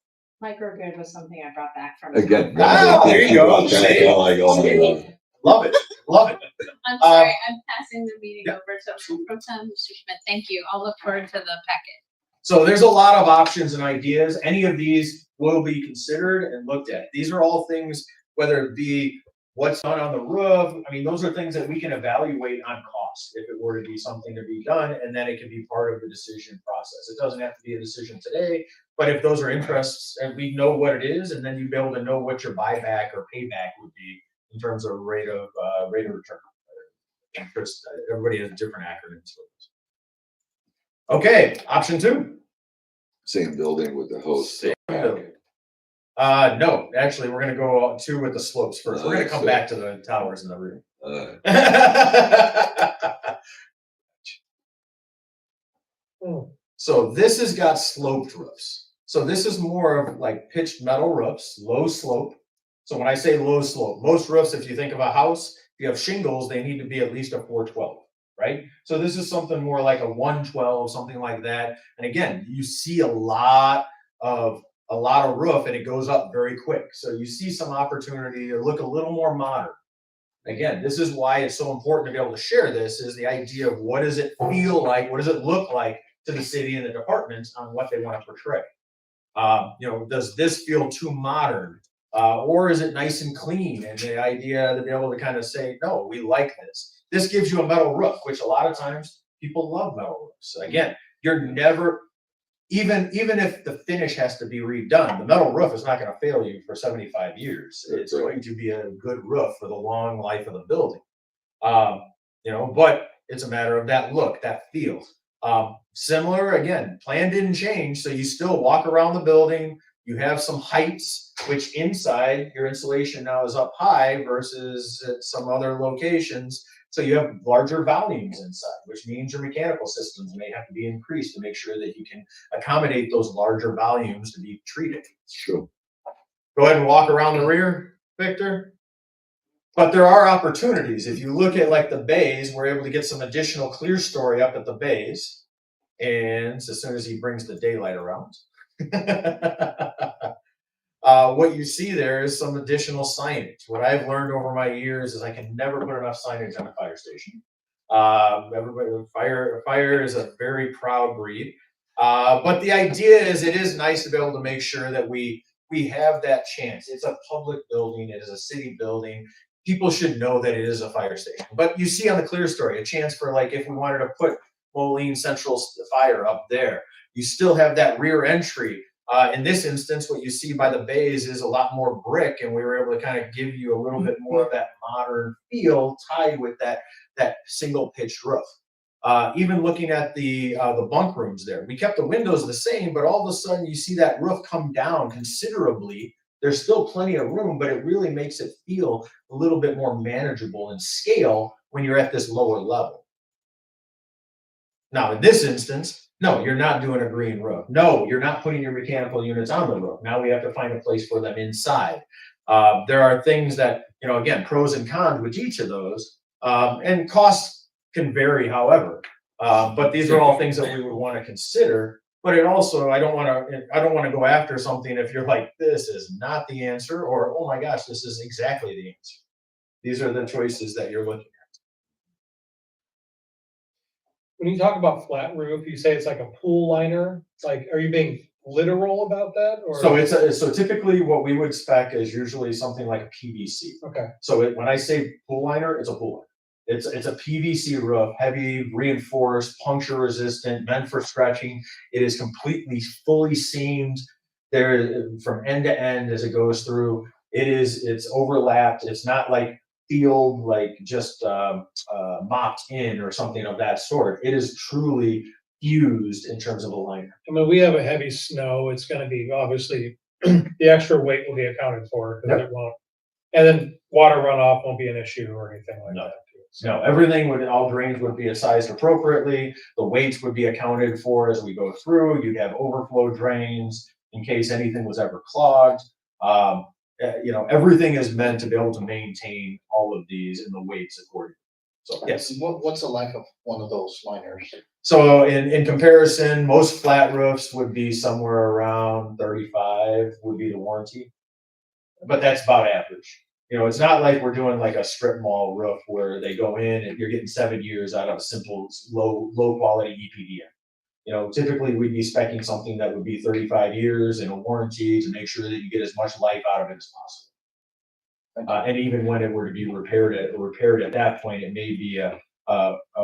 S1: Microgrid was something I brought back from.
S6: Again.
S9: There you go.
S6: Like, oh my God.
S9: Love it, love it.
S3: I'm sorry, I'm passing the meeting
S9: yeah.
S3: over to Pro Tem Mr. Schmidt. Thank you. I'll look forward to the packet.
S9: So there's a lot of options and ideas. Any of these will be considered and looked at. These are all things, whether it be what's done on the roof. I mean, those are things that we can evaluate on cost if it were to be something to be done, and then it can be part of the decision process. It doesn't have to be a decision today, but if those are interests and we know what it is, and then you'd be able to know what your buyback or payback would be in terms of rate of return. Interest. Everybody has different acronyms for this. Okay, option 2.
S6: Same building with the host.
S9: Same building. No, actually, we're gonna go 2 with the slopes first. We're gonna come back to the towers in the room. So this has got sloped roofs. So this is more of like pitched metal roofs, low slope. So when I say low slope, most roofs, if you think of a house, if you have shingles, they need to be at least a 412, right? So this is something more like a 112, something like that. And again, you see a lot of roof and it goes up very quick. So you see some opportunity to look a little more modern. Again, this is why it's so important to be able to share this, is the idea of what does it feel like, what does it look like to the city and the departments on what they want to portray. Does this feel too modern? Or is it nice and clean? And the idea to be able to kind of say, no, we like this. This gives you a metal roof, which a lot of times people love metal roofs. Again, you're never, even if the finish has to be redone, the metal roof is not going to fail you for 75 years. It's going to be a good roof for the long life of the building. But it's a matter of that look, that feel. Similar, again, plan didn't change, so you still walk around the building. You have some heights, which inside your insulation now is up high versus at some other locations. So you have larger volumes inside, which means your mechanical systems may have to be increased to make sure that you can accommodate those larger volumes to be treated.
S6: Sure.
S9: Go ahead and walk around the rear, Victor. But there are opportunities. If you look at like the bays, we're able to get some additional clear story up at the bays. And as soon as he brings the daylight around, what you see there is some additional signage. What I've learned over my years is I can never put enough signage on a fire station. Fire is a very proud breed. But the idea is it is nice to be able to make sure that we have that chance. It's a public building. It is a city building. People should know that it is a fire station. But you see on the clear story, a chance for like if we wanted to put Moline Central Fire up there, you still have that rear entry. In this instance, what you see by the bays is a lot more brick, and we were able to kind of give you a little bit more of that modern feel tied with that single pitched roof. Even looking at the bunk rooms there, we kept the windows the same, but all of a sudden you see that roof come down considerably. There's still plenty of room, but it really makes it feel a little bit more manageable in scale when you're at this lower level. Now, in this instance, no, you're not doing a green roof. No, you're not putting your mechanical units on the roof. Now we have to find a place for them inside. There are things that, again, pros and cons with each of those, and costs can vary, however. But these are all things that we would want to consider. But it also, I don't want to go after something if you're like, this is not the answer, or, oh my gosh, this is exactly the answer. These are the choices that you're looking at.
S4: When you talk about flat roof, you say it's like a pool liner. Like, are you being literal about that? Or
S9: So typically what we would spec is usually something like a PVC.
S4: okay.
S9: So when I say pool liner, it's a pool liner. It's a PVC roof, heavy, reinforced, puncture resistant, meant for stretching. It is completely fully seamed there from end to end as it goes through. It's overlapped. It's not like field, like just mopped in or something of that sort. It is truly fused in terms of a liner.
S4: I mean, we have a heavy snow. It's going to be obviously the extra weight will be accounted for because it won't. And then water runoff won't be an issue or anything like that.
S9: No, everything all drains would be sized appropriately. The weights would be accounted for as we go through. You'd have overflow drains in case anything was ever clogged. Everything is meant to be able to maintain all of these in the weights accordingly. So yes.
S10: What's the life of one of those liners?
S9: So in comparison, most flat roofs would be somewhere around 35 would be the warranty, but that's about average. It's not like we're doing like a strip mall roof where they go in and you're getting 7 years out of a simple low quality EPDM. Typically we'd be speccing something that would be 35 years in a warranty to make sure that you get as much life out of it as possible. And even when it were to be repaired at that point, it may be a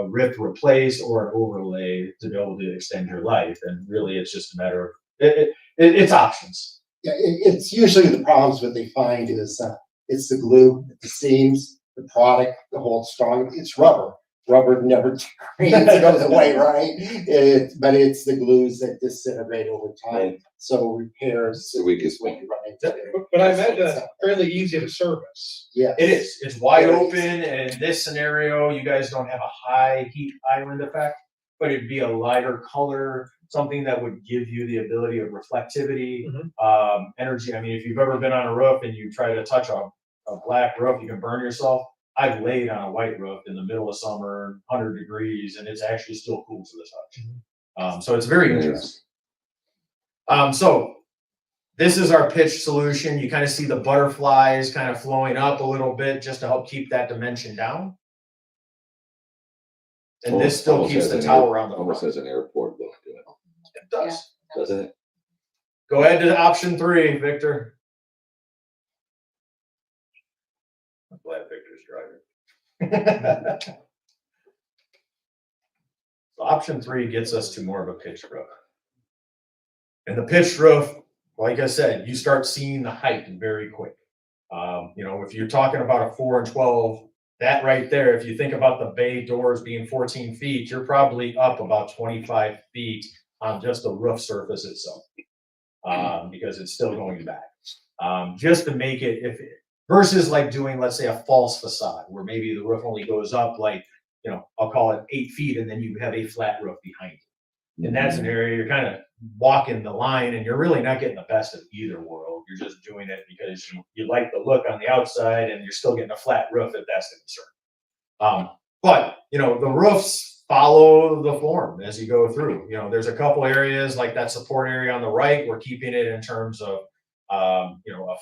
S9: rip, replace, or an overlay to be able to extend your life. And really, it's just a matter of it's options.
S10: Yeah, it's usually the problems what they find is it's the glue, the seams, the product, the whole strong. It's rubber. Rubber never degrades, it goes away, right? But it's the glues that disintegrate over time. So repairs.
S6: The weakest
S10: what you run into.
S4: But I imagine it's fairly easy to service.
S10: Yeah,
S9: It is. It's wide open, and in this scenario, you guys don't have a high heat island effect, but it'd be a lighter color, something that would give you the ability of reflectivity, energy. I mean, if you've ever been on a roof and you try to touch a black roof, you can burn yourself. I've laid on a white roof in the middle of summer, 100 degrees, and it's actually still cool to the touch. So it's very interesting. So this is our pitch solution. You kind of see the butterflies kind of flowing up a little bit just to help keep that dimension down. And this still keeps the tower on the front.
S6: Almost as an airport look to it.
S9: It does.
S6: Doesn't it?
S9: Go ahead to option 3, Victor. I'm glad Victor's driving. So option 3 gets us to more of a pitched roof. And the pitched roof, like I said, you start seeing the height very quick. If you're talking about a 4 and 12, that right there, if you think about the bay doors being 14 feet, you're probably up about 25 feet on just the roof surface itself, because it's still going back. Just to make it, versus like doing, let's say, a false facade, where maybe the roof only goes up like, I'll call it 8 feet, and then you have a flat roof behind it. In that scenario, you're kind of walking the line, and you're really not getting the best of either world. You're just doing it because you like the look on the outside, and you're still getting a flat roof if that's the concern. But the roofs follow the form as you go through. There's a couple areas like that support area on the right. We're keeping it in terms of a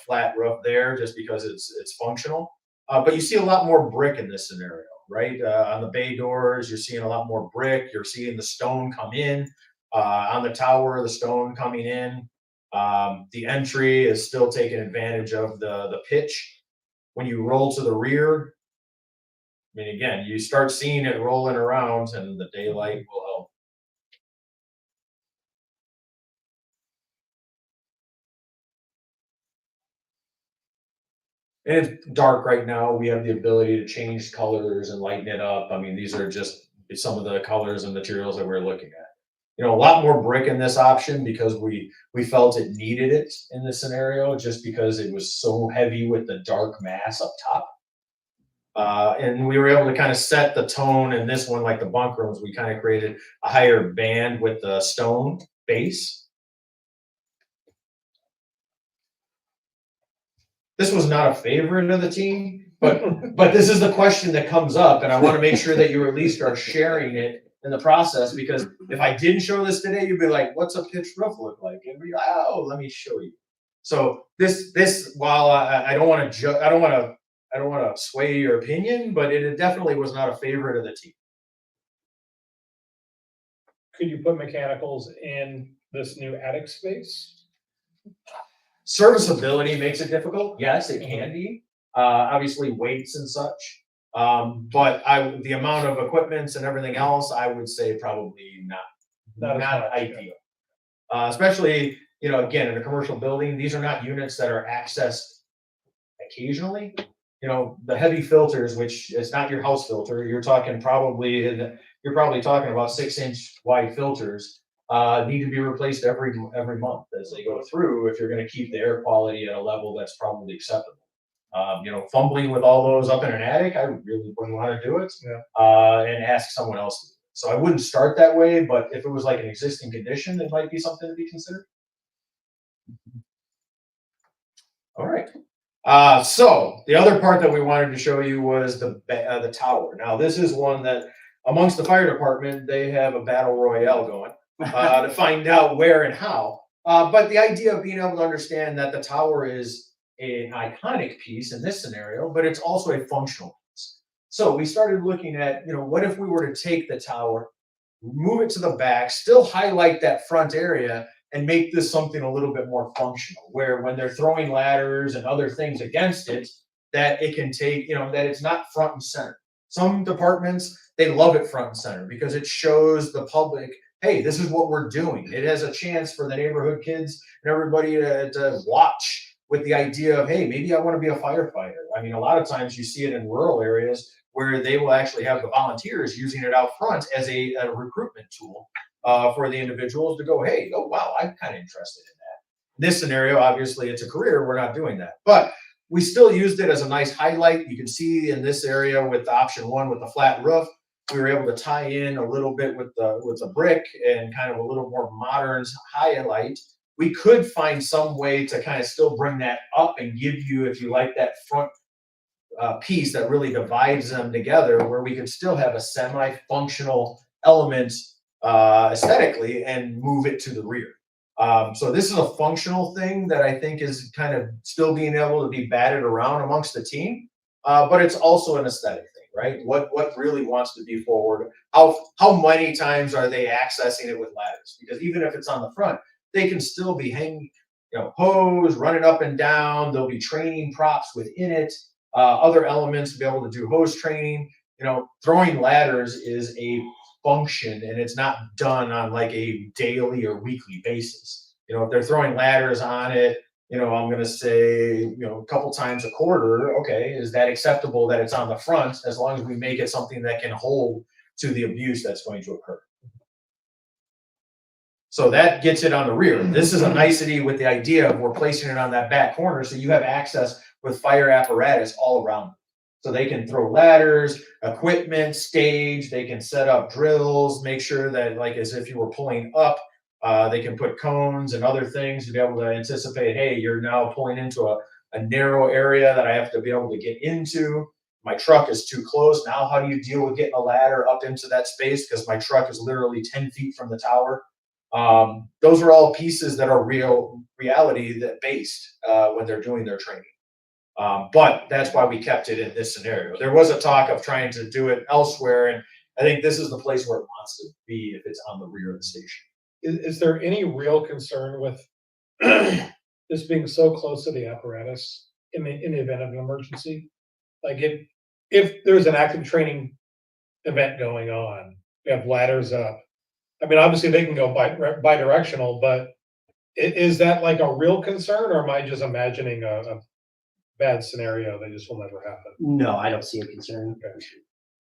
S9: flat roof there just because it's functional. But you see a lot more brick in this scenario, right? On the bay doors, you're seeing a lot more brick. You're seeing the stone come in. On the tower, the stone coming in. The entry is still taking advantage of the pitch. When you roll to the rear, I mean, again, you start seeing it rolling around, and the daylight will help. And it's dark right now. We have the ability to change colors and lighten it up. I mean, these are just some of the colors and materials that we're looking at. You know, a lot more brick in this option because we felt it needed it in this scenario, just because it was so heavy with the dark mass up top. And we were able to kind of set the tone in this one, like the bunk rooms, we kind of created a higher band with the stone base. This was not a favorite of the team, but this is the question that comes up, and I want to make sure that you at least are sharing it in the process, because if I didn't show this today, you'd be like, what's a pitched roof look like? And be like, oh, let me show you. So this, while I don't want to sway your opinion, but it definitely was not a favorite of the team.
S4: Could you put mechanicals in this new attic space?
S9: Serviceability makes it difficult. Yes, it can be. Obviously weights and such. But the amount of equipments and everything else, I would say probably not ideal. Especially, you know, again, in a commercial building, these are not units that are accessed occasionally. You know, the heavy filters, which is not your house filter, you're talking probably talking about 6-inch wide filters, need to be replaced every month as they go through, if you're going to keep the air quality at a level that's probably acceptable. You know, fumbling with all those up in an attic, I really wouldn't want to do it. And ask someone else to do it. So I wouldn't start that way, but if it was like an existing condition, it might be something to be considered. All right. So the other part that we wanted to show you was the tower. Now, this is one that amongst the fire department, they have a battle royale going to find out where and how. But the idea of being able to understand that the tower is an iconic piece in this scenario, but it's also a functional piece. So we started looking at, you know, what if we were to take the tower, move it to the back, still highlight that front area, and make this something a little bit more functional, where when they're throwing ladders and other things against it, that it can take, you know, that it's not front and center. Some departments, they love it front and center because it shows the public, hey, this is what we're doing. It has a chance for the neighborhood kids and everybody to watch with the idea of, hey, maybe I want to be a firefighter. I mean, a lot of times you see it in rural areas where they will actually have the volunteers using it out front as a recruitment tool for the individuals to go, hey, oh, wow, I'm kind of interested in that. In this scenario, obviously, it's a career. We're not doing that. But we still used it as a nice highlight. You can see in this area with option 1 with the flat roof, we were able to tie in a little bit with the brick and kind of a little more modern highlight. We could find some way to kind of still bring that up and give you, if you like, that front piece that really divides them together, where we could still have a semi-functional element aesthetically and move it to the rear. So this is a functional thing that I think is kind of still being able to be batted around amongst the team, but it's also an aesthetic thing, right? What really wants to be forward? How many times are they accessing it with ladders? Because even if it's on the front, they can still be hanging, you know, hose, running up and down. There'll be training props within it, other elements to be able to do hose training. You know, throwing ladders is a function, and it's not done on like a daily or weekly basis. You know, if they're throwing ladders on it, you know, I'm going to say, you know, a couple times a quarter. Okay, is that acceptable that it's on the front, as long as we make it something that can hold to the abuse that's going to occur? So that gets it on the rear. This is a nicety with the idea of we're placing it on that back corner, so you have access with fire apparatus all around. So they can throw ladders, equipment, stage, they can set up drills, make sure that, like, as if you were pulling up, they can put cones and other things to be able to anticipate, hey, you're now pulling into a narrow area that I have to be able to get into. My truck is too close. Now, how do you deal with getting a ladder up into that space? Because my truck is literally 10 feet from the tower. Those are all pieces that are reality that based when they're doing their training. But that's why we kept it in this scenario. There was a talk of trying to do it elsewhere, and I think this is the place where it wants to be if it's on the rear of the station.
S4: Is there any real concern with this being so close to the apparatus in the event of an emergency? Like if there's an active training event going on, we have ladders up. I mean, obviously they can go bi-directional, but is that like a real concern, or am I just imagining a bad scenario that just will never happen?
S8: No, I don't see a concern.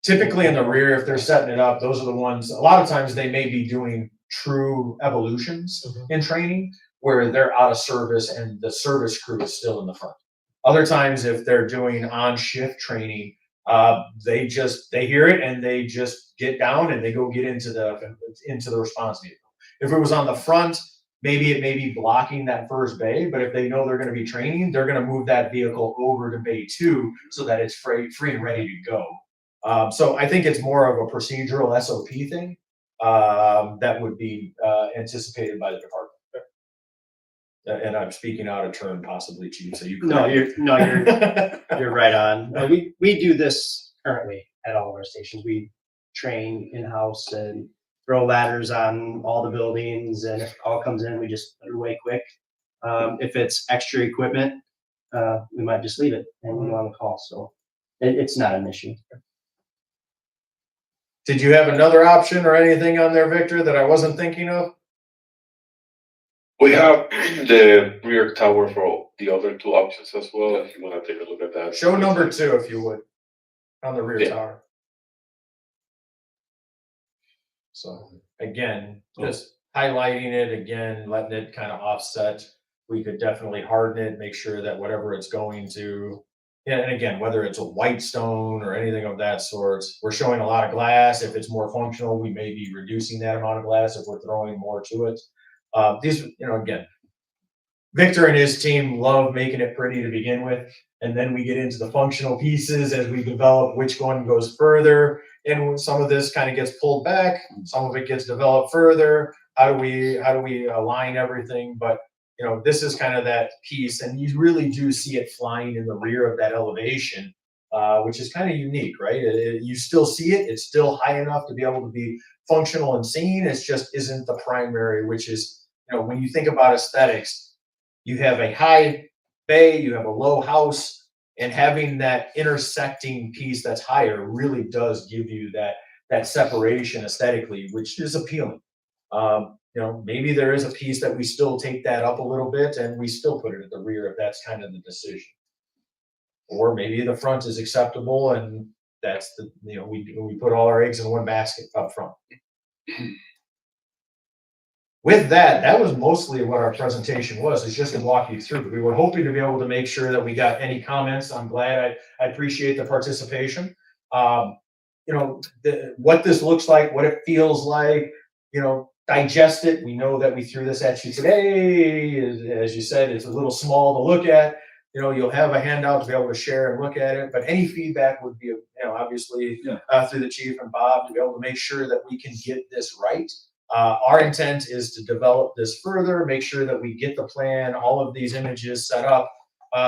S9: typically in the rear, if they're setting it up, those are the ones, a lot of times they may be doing true evolutions in training where they're out of service and the service crew is still in the front. Other times, if they're doing on-shift training, they hear it and they just get down and they go get into the response vehicle. If it was on the front, maybe it may be blocking that first bay, but if they know they're going to be training, they're going to move that vehicle over to bay 2 so that it's free and ready to go. So I think it's more of a procedural SOP thing that would be anticipated by the department. And I'm speaking out of turn, possibly, Chief. So you
S8: You're right on. We do this currently at all of our stations. We train in-house and throw ladders on all the buildings, and if a call comes in, we just put it away quick. If it's extra equipment, we might just leave it and move on the call. So it's not an issue.
S9: Did you have another option or anything on there, Victor, that I wasn't thinking of?
S11: We have the rear tower for the other 2 options as well, if you wanna take a look at that.
S9: Show number 2, if you would, on the rear
S11: Yeah.
S9: tower. So again, just highlighting it again, letting it kind of offset. We could definitely harden it, make sure that whatever it's going to, and again, whether it's a white stone or anything of that sort, we're showing a lot of glass. If it's more functional, we may be reducing that amount of glass if we're throwing more to it. These, again, Victor and his team love making it pretty to begin with, and then we get into the functional pieces as we develop which one goes further. And some of this kind of gets pulled back, some of it gets developed further. How do we align everything? But this is kind of that piece, and you really do see it flying in the rear of that elevation, which is kind of unique, right? You still see it; it's still high enough to be able to be functional and seen. It just isn't the primary, which is, when you think about aesthetics, you have a high bay, you have a low house, and having that intersecting piece that's higher really does give you that separation aesthetically, which is appealing. Maybe there is a piece that we still take that up a little bit and we still put it at the rear if that's kind of the decision. Or maybe the front is acceptable and that's we put all our eggs in one basket up front. With that was mostly what our presentation was, is just to walk you through. We were hoping to be able to make sure that we got any comments. I'm glad. I appreciate the participation. What this looks like, what it feels like, digest it. We know that we threw this at you today. As you said, it's a little small to look at. You'll have a handout to be able to share and look at it, but any feedback would be, obviously through the chief and Bob to be able to make sure that we can get this right. Our intent is to develop this further, make sure that we get the plan, all of these images set up,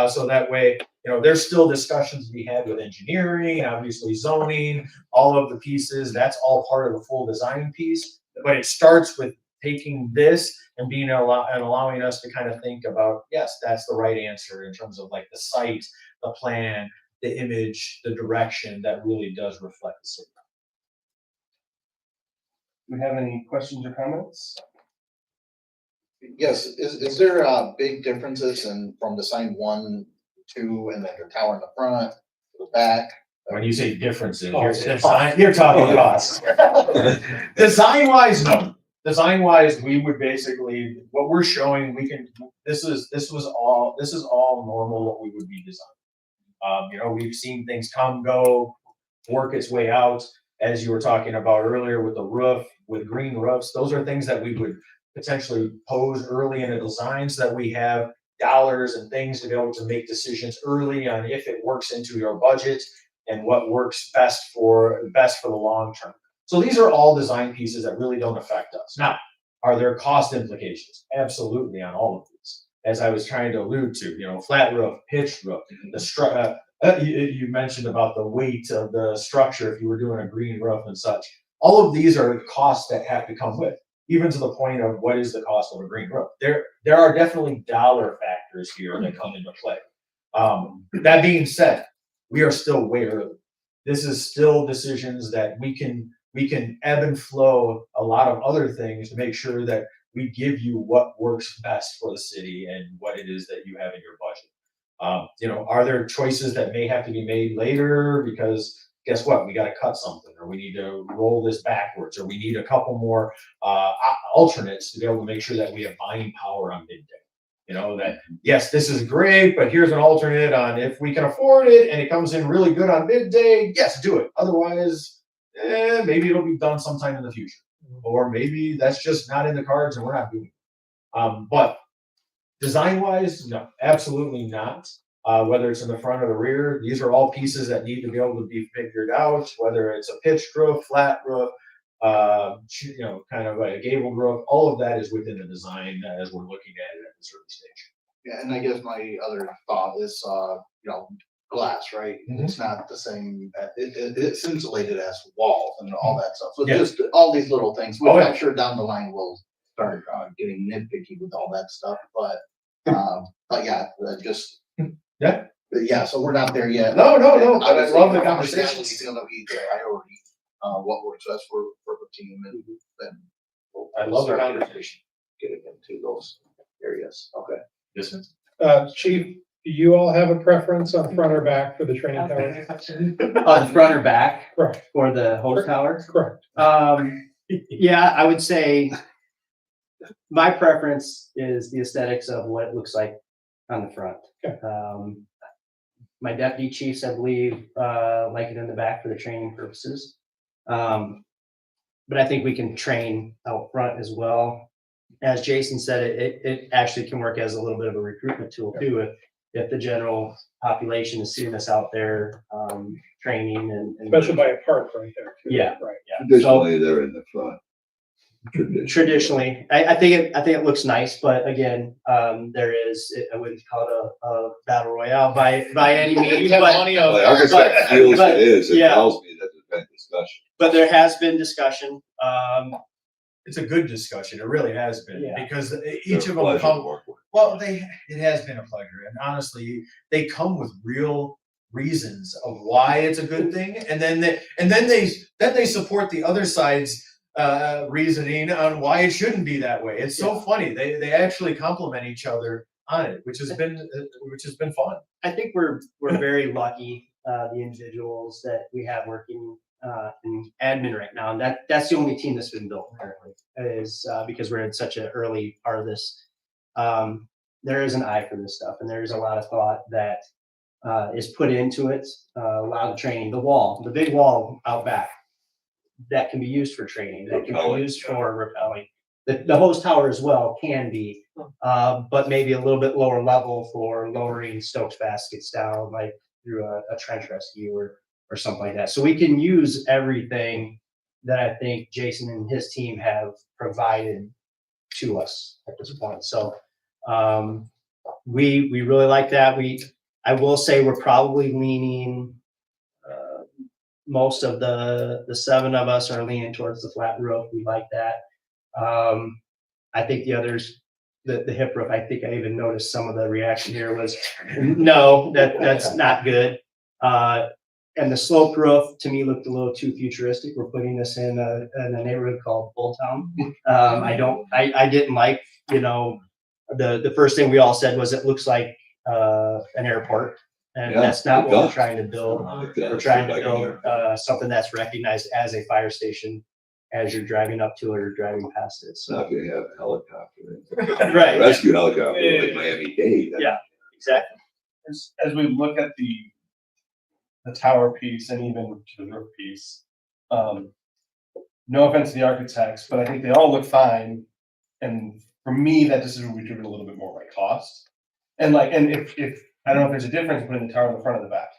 S9: so that way, there's still discussions to be had with engineering, obviously zoning, all of the pieces. That's all part of the full design piece. But it starts with taking this and allowing us to kind of think about, yes, that's the right answer in terms of like the site, the plan, the image, the direction that really does reflect the city.
S7: Do we have any questions or comments?
S12: Yes, is there big differences from design 1, 2, and then your tower in the front, the back?
S9: When you say differences, you're talking costs. Design-wise, no. Design-wise, we would basically, what we're showing, this is all normal what we would be designing. We've seen things come, go, work its way out. As you were talking about earlier with the roof, with green roofs, those are things that we would potentially pose early in a design so that we have dollars and things to be able to make decisions early on if it works into your budget and what works best for the long term. So these are all design pieces that really don't affect us. Now, are there cost implications? Absolutely on all of these. As I was trying to allude to, flat roof, pitched roof, you mentioned about the weight of the structure if you were doing a green roof and such. All of these are costs that have to come with, even to the point of what is the cost of a green roof. There are definitely dollar factors here that come into play. That being said, we are still way early. This is still decisions that we can ebb and flow a lot of other things to make sure that we give you what works best for the city and what it is that you have in your budget. Are there choices that may have to be made later because guess what? We gotta cut something, or we need to roll this backwards, or we need a couple more, alternates to be able to make sure that we have buying power on bid day. You know, that, yes, this is great, but here's an alternate on if we can afford it and it comes in really good on bid day, yes, do it. Otherwise, maybe it'll be done sometime in the future. Or maybe that's just not in the cards and we're not doing it. But design wise, no, absolutely not. Whether it's in the front or the rear, these are all pieces that need to be able to be figured out, whether it's a pitched roof, flat roof, you know, kind of a gabled roof, all of that is within the design as we're looking at it at this early stage.
S12: Yeah, and I guess my other thought is, you know, glass, right?
S9: Mhm.
S12: It's not the same, it's insulated as walls and all that stuff. So
S9: Yeah.
S12: just all these little things, which
S9: Oh, yeah.
S12: I'm sure down the line we'll start getting nitpicky with all that stuff, but yeah, just.
S9: Yeah.
S12: But yeah, so we're not there yet.
S9: No, but I
S12: Obviously,
S9: love the
S12: conversation
S9: conversations.
S12: is gonna be the priority, what works best for the team and then. we'll
S9: I love the
S12: start
S9: conversation.
S12: Getting into those areas, okay.
S9: Yes, sir.
S4: Chief, do you all have a preference on front or back for the training tower?
S8: On front or back
S4: Correct,
S8: for the hose tower?
S4: correct.
S8: Yeah, I would say my preference is the aesthetics of what it looks like on the front.
S4: Okay.
S8: My deputy chiefs, I believe, like it in the back for the training purposes. But I think we can train out front as well. As Jason said, it actually can work as a little bit of a recruitment tool too, if the general population is seeing us out there, training and.
S4: Especially by a park right there. too.
S8: Yeah.
S4: Right.
S8: Yeah.
S6: Traditionally, they're in the front.
S8: Traditionally, I think it looks nice, but again, there is, I wouldn't call it a battle royale by any means, but,
S6: Well, I guess that feels
S8: but-
S6: it is, it
S8: yeah.
S6: tells me that there's been discussion.
S8: but there has been discussion.
S9: It's a good discussion. It really has been,
S8: Yeah.
S9: because
S6: They're
S9: each
S6: a
S9: of them
S6: pleasure to
S9: come,
S6: work with.
S9: well, it has been a pleasure. And honestly, they come with real reasons of why it's a good thing. And then they support the other side's reasoning on why it shouldn't be that way. It's so funny. They actually complement each other on it, which has been fun.
S8: I think we're very lucky, the individuals that we have working in admin right now, and that's the only team that's been built currently, is because we're in such an early part of this. There is an eye for this stuff, and there's a lot of thought that is put into it. A lot of training, the big wall out back, that can be used for training, that can be used for repelling. The hose tower as well can be, but maybe a little bit lower level for lowering Stokes baskets down, like through a trench rescue or something like that. So we can use everything that I think Jason and his team have provided to us at this point. So we really like that. I will say we're probably leaning, most of the 7 of us are leaning towards the flat roof. We like that. I think the others, the hip roof, I think I even noticed some of the reaction here was, no, that's not good. And the sloped roof to me looked a little too futuristic. We're putting this in a neighborhood called Bull Town. I didn't like, the first thing we all said was it looks like an airport. And
S6: Yeah,
S8: that's not
S6: it
S8: what we're
S6: does.
S8: trying to build.
S6: It
S8: We're
S6: does,
S8: trying to
S6: like
S8: build something that's recognized as a fire station as you're driving up to it or driving past it.
S6: So
S8: So,
S6: if you have a helicopter,
S8: right,
S6: rescue helicopter like Miami-Dade.
S8: Yeah. exactly.
S7: As we look at the tower piece and even to the roof piece, no offense to the architects, but I think they all look fine. And for me, that decision would be driven a little bit more by cost. And if I don't know if there's a difference between the tower in the front and the back.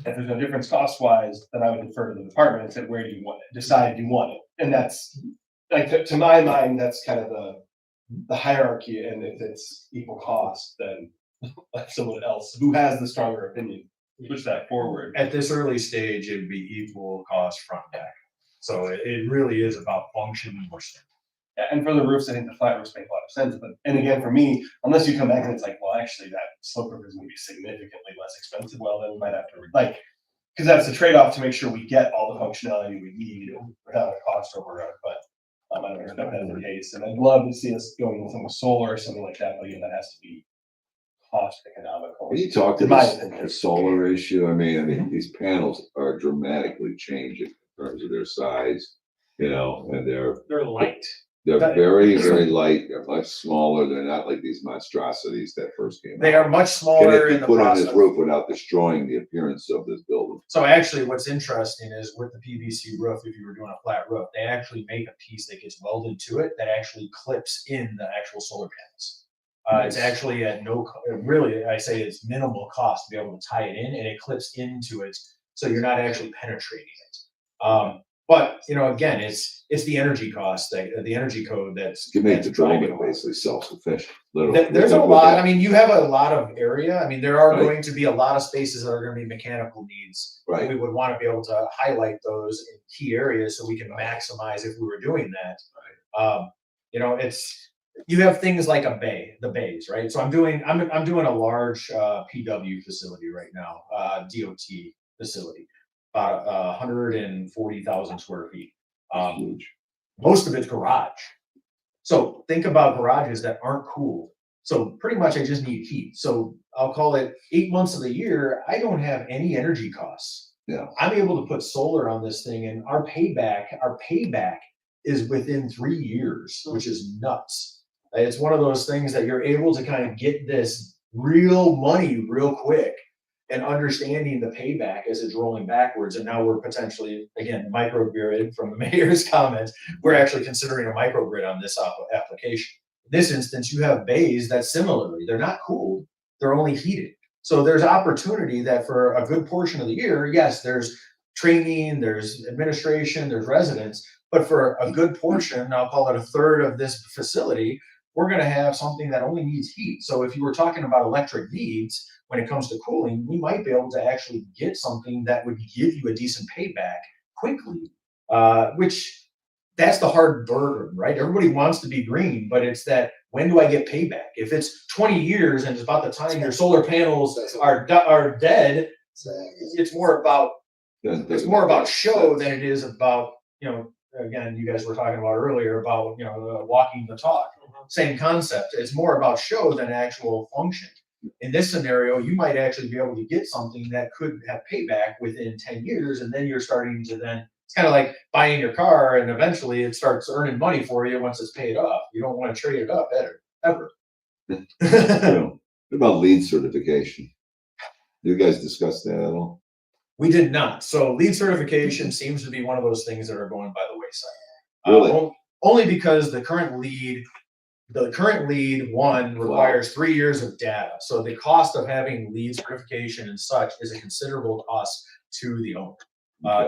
S7: If there's no difference cost wise, then I would defer to the department and say, where do you want it? Decide you want it. And that's like, to my mind, that's kind of the hierarchy. And if it's equal cost, then let someone else who has the stronger opinion push that forward.
S9: At this early stage, it'd be equal cost front back. So it really is about function more so.
S7: Yeah, and for the roofs, I think the flat roofs make a lot of sense, but, and again, for me, unless you come back and it's like, well, actually, that slope roof is gonna be significantly less expensive, well, then we might have to, because that's a trade-off to make sure we get all the functionality we need without a cost overrun, but I don't expect that is the case, and I'd love to see us going with something solar or something like that, but again, that has to be
S9: cost economical.
S6: When you talk to
S7: In my
S6: this,
S7: opinion.
S6: the solar issue, I mean, these panels are dramatically changing in terms of their size, you know, and
S4: They're light.
S6: they're
S7: That-
S6: very, very light, they're much smaller, they're not like these monstrosities that first came out.
S9: They are much
S6: Can
S9: smaller
S6: it be
S9: in the
S6: put on this
S9: process.
S6: roof without destroying the appearance of this building?
S9: So actually, what's interesting is with the PVC roof, if you were doing a flat roof, they actually make a piece that gets welded to it that actually clips in the actual solar panels. It's
S6: Nice.
S9: actually at no, really, I say it's minimal cost to be able to tie it in, and it clips into it, so you're not actually penetrating it. But, you know, again, it's the energy cost, the energy code that's.
S6: You can make
S9: that's
S6: the
S9: driving
S6: building
S9: a lot.
S6: basically self-sufficient, literally.
S9: There's a
S6: With
S9: lot,
S6: that.
S9: I mean, you have a lot of area, I mean, there are
S6: Right.
S9: going to be a lot of spaces that are gonna be mechanical needs.
S6: Right.
S9: We would wanna be able to highlight those in key areas so we can maximize if we were doing that. You know, you have things like the bays, right? So I'm doing a large PW facility right now, DOT facility, about 140,000 square feet.
S6: Huge.
S9: Most of it's garage. So think about garages that aren't cooled. So pretty much I just need heat. So I'll call it 8 months of the year, I don't have any energy costs.
S6: Yeah.
S9: I'm able to put solar on this thing, and our payback is within 3 years, which is nuts. It's one of those things that you're able to kind of get this real money real quick and understanding the payback as it's rolling backwards. And now we're potentially, again, microgrid from the mayor's comments, we're actually considering a microgrid on this application. In this instance, you have bays that similarly, they're not cooled, they're only heated. So there's opportunity that for a good portion of the year, yes, there's training, there's administration, there's residents, but for a good portion, I'll call it a third of this facility, we're gonna have something that only needs heat. So if you were talking about electric needs, when it comes to cooling, we might be able to actually get something that would give you a decent payback quickly, which that's the hard burden, right? Everybody wants to be green, but it's that, when do I get payback? If it's 20 years and it's about the time your solar panels are dead, it's more about show than it is about, you know, again, you guys were talking about earlier about, you know, walking the talk. Same concept. It's more about show than actual function. In this scenario, you might actually be able to get something that could have payback within 10 years, and then you're starting to it's kind of like buying your car, and eventually it starts earning money for you once it's paid off. You don't want to trade it up ever.
S6: You know, what about lead certification? You guys discussed that at all?
S9: We did not. So lead certification seems to be one of those things that are going by the wayside.
S6: Really?
S9: Only because the current lead one requires 3 years of data. So the cost of having lead certification and such is a considerable cost to the owner.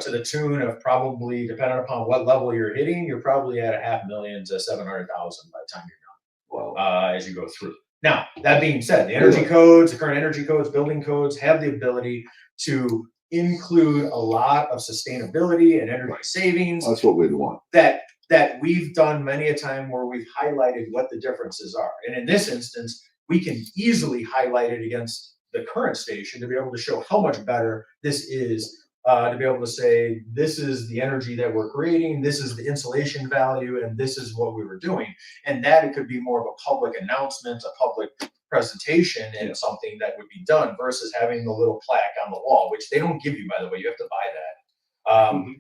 S9: To the tune of probably, depending upon what level you're hitting, you're probably at $500,000 to $700,000 by the time you're done.
S6: Wow.
S9: As you go through. Now, that being said, the energy codes, the current energy codes, building codes have the ability to include a lot of sustainability and energy savings
S6: That's what we'd want.
S9: that we've done many a time where we've highlighted what the differences are. And in this instance, we can easily highlight it against the current station to be able to show how much better this is, to be able to say, this is the energy that we're creating, this is the insulation value, and this is what we were doing. And that it could be more of a public announcement, a public presentation, and something that would be done versus having the little plaque on the wall, which they don't give you, by the way. You have to buy that.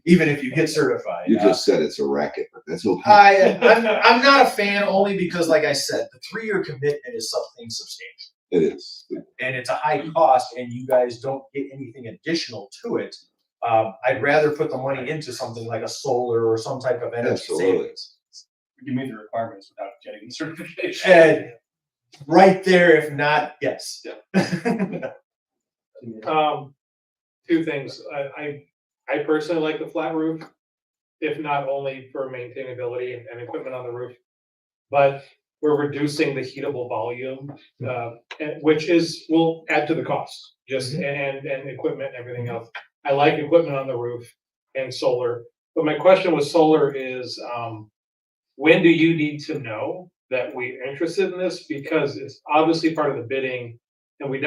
S9: Even if you get certified.
S6: You just said it's a racket, but that's okay.
S9: I'm not a fan, only because, like I said, the 3-year commitment is something substantial.
S6: It is.
S9: And it's a high cost, and you guys don't get anything additional to it. I'd rather put the money into something like a solar or some type of energy
S6: Absolutely.
S9: savings.
S7: You meet the requirements without getting the certification.
S9: And right there, if not, yes.
S4: Two things. I personally like the flat roof, if not only for maintainability and equipment on the roof, but we're reducing the heatable volume, which will add to the cost, and equipment and everything else. I like equipment on the roof and solar, but my question with solar is, when do you need to know that we're interested in this? Because it's obviously part of the bidding, and we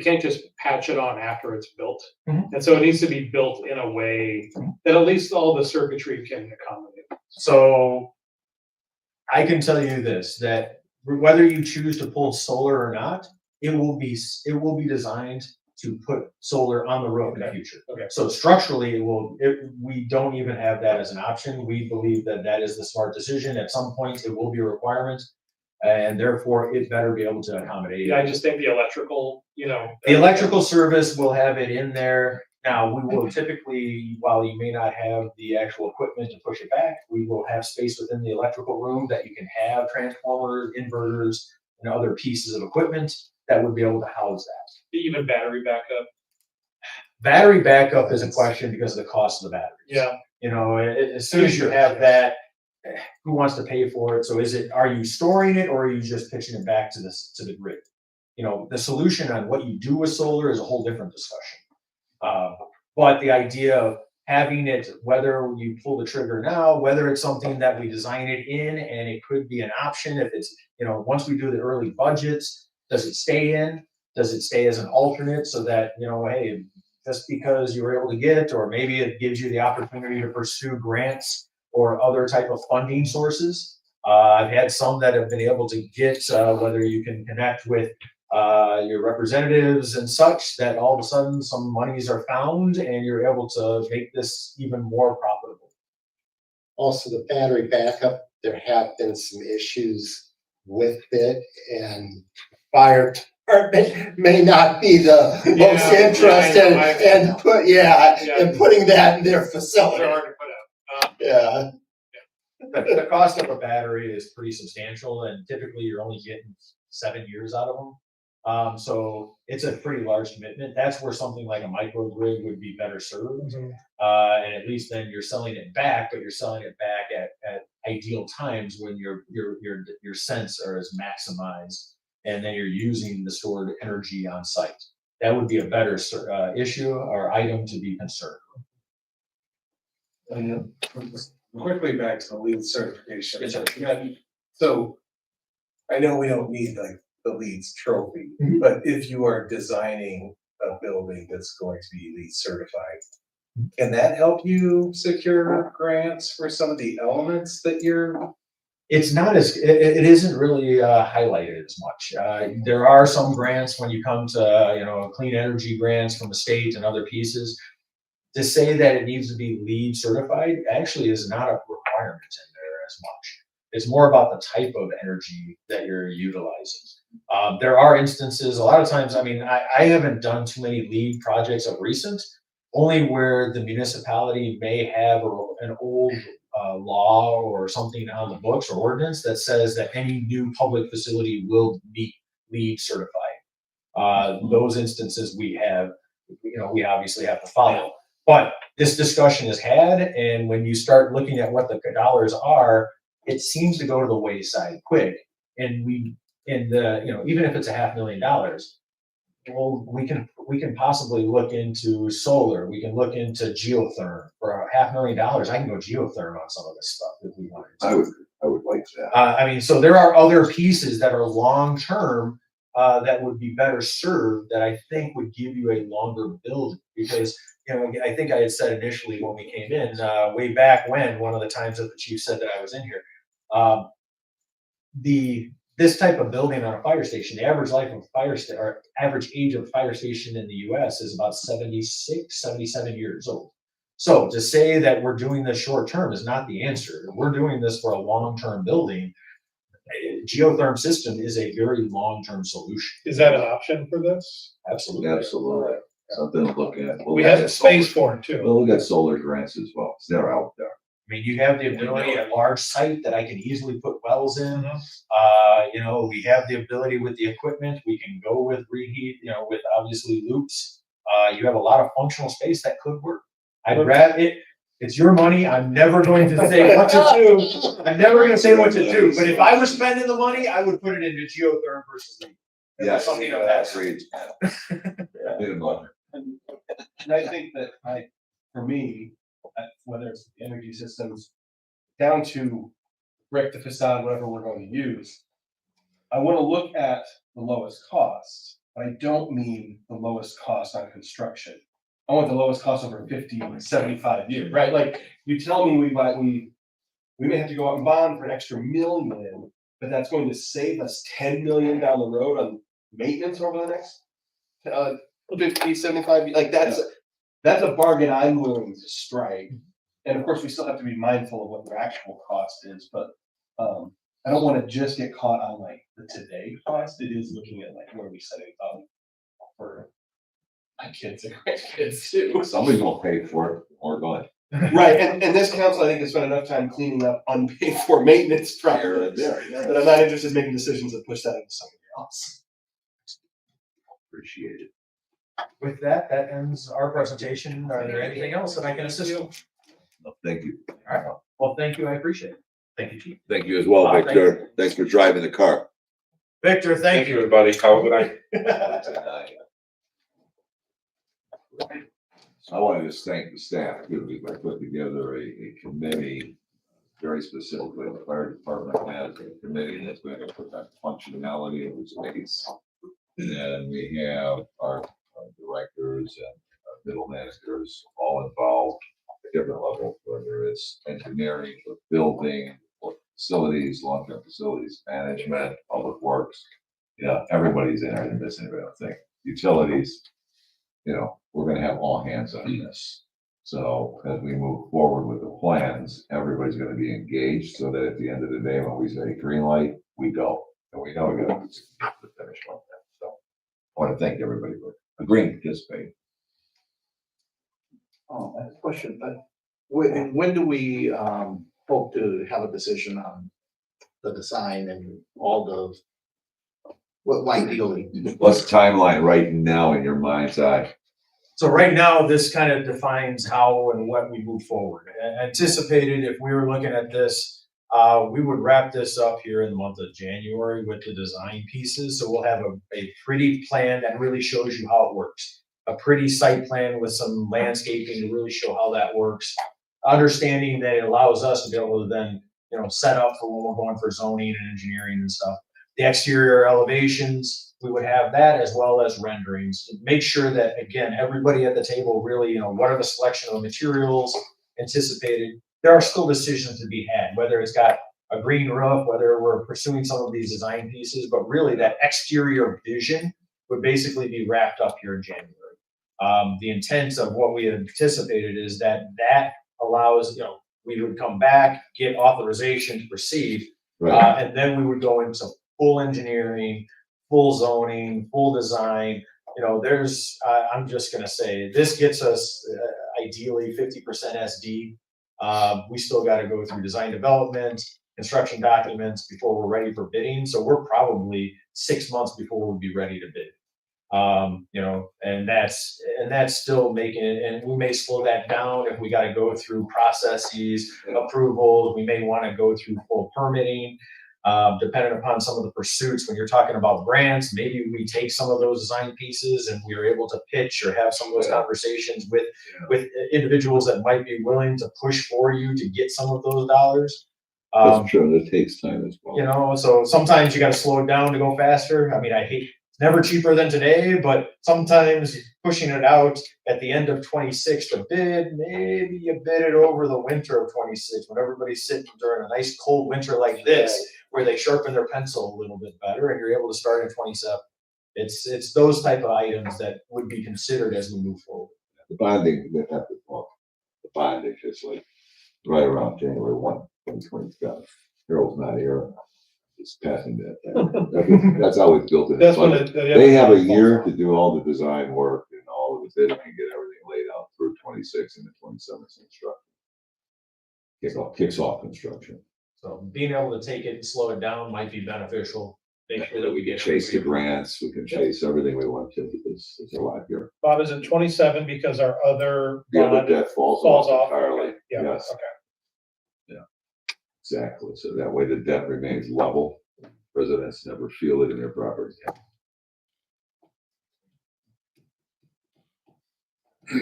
S4: can't just patch it on after it's built. And so it needs to be built in a way that at least all the circuitry can accommodate.
S9: So I can tell you this, that whether you choose to pull solar or not, it will be designed to put solar on the road in the future.
S4: Okay.
S9: So structurally, we don't even have that as an option. We believe that that is the smart decision. At some point, it will be a requirement, and therefore it better be able to accommodate.
S4: Yeah, I just think the electrical,
S9: The electrical service will have it in there. Now, we will typically, while you may not have the actual equipment to push it back, we will have space within the electrical room that you can have transformers, inverters, and other pieces of equipment that would be able to house that.
S4: even battery backup.
S9: Battery backup is a question because of the cost of the batteries.
S4: Yeah.
S9: As soon as you have that, who wants to pay for it? So are you storing it or are you just pitching it back to the grid? The solution on what you do with solar is a whole different discussion. But the idea of having it, whether you pull the trigger now, whether it's something that we design it in and it could be an option if it's, once we do the early budgets, does it stay in? Does it stay as an alternate so that, hey, just because you were able to get, or maybe it gives you the opportunity to pursue grants or other type of funding sources. I've had some that have been able to get, whether you can connect with your representatives and such, that all of a sudden some monies are found and you're able to make this even more profitable.
S10: Also, the battery backup, there have been some issues with it, and fire department may not be the most interested in putting that in their facility.
S4: They're hard to put out.
S10: Yeah.
S9: The cost of a battery is pretty substantial, and typically you're only getting 7 years out of them. So it's a pretty large commitment. That's where something like a microgrid would be better served. And at least then you're selling it back, but you're selling it back at ideal times when your cents are as maximized, and then you're using the stored energy on site. That would be a better issue or item to be concerned with.
S2: Quickly back to the LEED certification.
S9: Yes, sir.
S2: So I know we don't need like the LEED's trophy,
S9: Mhm.
S2: but if you are designing a building that's going to be LEED certified, can that help you secure grants for some of the elements that you're?
S9: It's not it isn't really highlighted as much. There are some grants when you come to, clean energy grants from the state and other pieces. To say that it needs to be LEED certified actually is not a requirement in there as much. It's more about the type of energy that you're utilizing. There are instances, a lot of times, I haven't done too many LEED projects of recent, only where the municipality may have an old law or something on the books or ordinance that says that any new public facility will be LEED certified. Those instances we obviously have to follow. But this discussion is had, and when you start looking at what the dollars are, it seems to go to the wayside quick. And even if it's $500,000, well, we can possibly look into solar. We can look into geotherm for $500,000. I can go geotherm on some of this stuff if we wanted to.
S6: I would like that.
S9: So there are other pieces that are long term that would be better served, that I think would give you a longer build, because I think I had said initially when we came in, way back when, one of the times that the chief said that I was in here, this type of building on a fire station, the average life of or average age of a fire station in the US is about 76, 77 years old. So to say that we're doing this short term is not the answer. We're doing this for a long-term building. A geotherm system is a very long-term solution.
S4: Is that an option for this?
S9: Absolutely.
S6: Absolutely. Something to look at.
S4: We have the space for it too.
S6: We'll look at solar grants as well. They're out there.
S9: You have the ability, a large site that I can easily put wells in. We have the ability with the equipment. We can go with reheat, with obviously loops. You have a lot of functional space that could work. I'd rather it's your money. I'm never going to say what to do. I'm never going to say what to do. But if I was spending the money, I would put it into geotherm versus LEED.
S6: Yeah,
S9: something of that.
S6: agreed.
S7: And I think that for me, whether it's the energy systems down to brick the facade, whatever we're going to use, I want to look at the lowest cost, but I don't mean the lowest cost on construction. I want the lowest cost over 50, 75 years, right? Like you tell me we may have to go out and bond for an extra $1 million, but that's going to save us $10 million down the road on maintenance over the next 50, 75, like that's a bargain I'm willing to strike. And of course, we still have to be mindful of what the actual cost is, but I don't want to just get caught on like the today cost. It is looking at like where we set it up for my kids and grandkids too.
S6: Somebody's gonna pay for it, or going.
S7: Right, and this council, I think, has spent enough time cleaning up unpaid for maintenance projects that I'm not interested in making decisions that push that into somebody else.
S6: Appreciate it.
S9: With that, that ends our presentation. Are there anything else that I can assist you?
S6: No, thank you.
S9: All right. Well, thank you. I appreciate it. Thank you, Chief.
S6: Thank you as well,
S9: Thank
S6: Victor. Thanks for driving the car.
S9: Victor, thank you.
S11: everybody. Have a good night.
S6: I want to just thank the staff, too. We put together a committee, very specifically, the fire department has a committee that's going to put that functionality of the space. And then we have our directors and our middle managers all involved at different levels, whether it's engineering or building or facilities, long-term facilities management, public works. Everybody's in there in this, I don't think. Utilities, we're gonna have all hands on this. So as we move forward with the plans, everybody's gonna be engaged so that at the end of the day, when we say green light, we go. And we know we're gonna finish like that. So I want to thank everybody for agreeing to participate.
S12: Oh, I have a question, but when do we, hope to have a decision on the design and all the, what ideally?
S6: What's the timeline right now in your mind's eye?
S9: So right now, this kind of defines how and what we move forward. Anticipated, if we were looking at this, we would wrap this up here in the month of January with the design pieces. So we'll have a pretty plan that really shows you how it works. A pretty site plan with some landscaping to really show how that works. Understanding that it allows us to be able to then, set up for when we're going for zoning and engineering and stuff. The exterior elevations, we would have that as well as renderings to make sure that, again, everybody at the table really, what are the selection of materials anticipated. There are still decisions to be had, whether it's got a green roof, whether we're pursuing some of these design pieces, but really that exterior vision would basically be wrapped up here in January. The intent of what we had anticipated is that allows, we would come back, get authorization to proceed, and then we would go into full engineering, full zoning, full design. I'm just gonna say, this gets us ideally 50% SD. We still gotta go through design development, construction documents before we're ready for bidding. So we're probably 6 months before we'll be ready to bid. And that's still making it, and we may slow that down if we got to go through processes, approvals. We may want to go through full permitting, depending upon some of the pursuits. When you're talking about grants, maybe we take some of those design pieces and we are able to pitch or have some of those conversations with individuals that might be willing to push for you to get some of those dollars.
S6: That's true, that takes time as well.
S9: So sometimes you got to slow it down to go faster. I mean, I hate, never cheaper than today, but sometimes pushing it out at the end of 26 to bid, maybe you bid it over the winter of 26 when everybody's sitting during a nice cold winter like this, where they sharpen their pencil a little bit better and you're able to start in 27. It's those type of items that would be considered as we move forward.
S6: The bonding, they have to talk. The bonding is like right around January 1, 2027. Harold's not here. It's passing that. That's how it's built in.
S4: That's when
S6: They have a year to do all the design work and all of the bidding and get everything laid out through 26 and the 27 construction. Kicks off construction.
S9: So being able to take it and slow it down might be beneficial. Make sure that we get
S6: Chase the grants, we can chase everything we want to, because it's a lot here.
S4: Bob, is it 27 because our other
S6: The other
S4: bond
S6: debt falls
S4: falls
S6: off
S4: off?
S6: entirely.
S4: Yeah,
S6: Yes,
S4: okay.
S6: exactly. So that way the debt remains level. Residents never feel it in their property.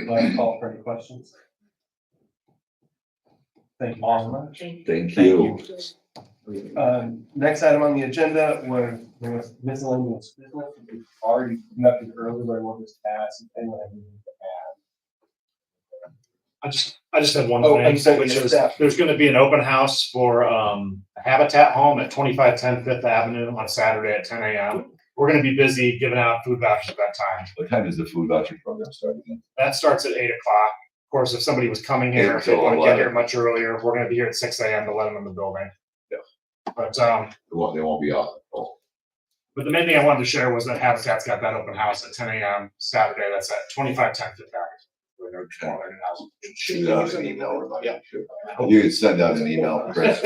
S7: Last call for any questions. Thank you very much.
S6: Thank you.
S7: Next item on the agenda was miscellaneous business. We've already conducted earlier, but I want this passed. Anyone have anything to add?
S13: I just had one
S7: Oh,
S13: thing,
S7: I'm sorry,
S13: which is
S7: staff.
S13: there's going to be an open house for a Habitat home at 2510 Fifth Avenue on Saturday at 10 a.m. we're gonna be busy giving out food vouchers at that time.
S6: What time does the food voucher program start again?
S13: That starts at 8 o'clock. Of course, if somebody was coming here, if they
S6: 8 till
S13: want to get here
S6: 11.
S13: much earlier, we're gonna be here at 6 a.m. to let them in the building.
S6: Yeah.
S13: But,
S6: They won't be out. Oh,
S13: but the main thing I wanted to share was that Habitat's got that open house at 10 a.m. Saturday. That's at 2510 Fifth Avenue.
S6: shoot out an email.
S13: Yeah.
S6: You can send out an email, Chris.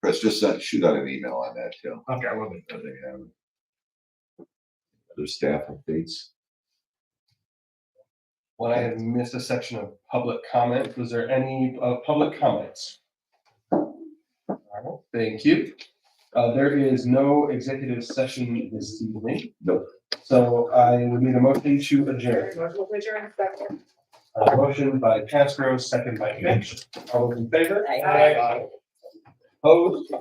S6: Chris, just shoot out an email on that too.
S13: Okay, I will do.
S6: I think I have it. Other staff updates?
S7: Well, I had missed a section of public comment. Was there any public comments? All right, thank you. There is no executive session this evening.
S6: Nope.
S7: So I would need a motion to adjourn. Motion by Castro, second by Mitch. All those in favor?
S12: Aye.
S7: Opposed?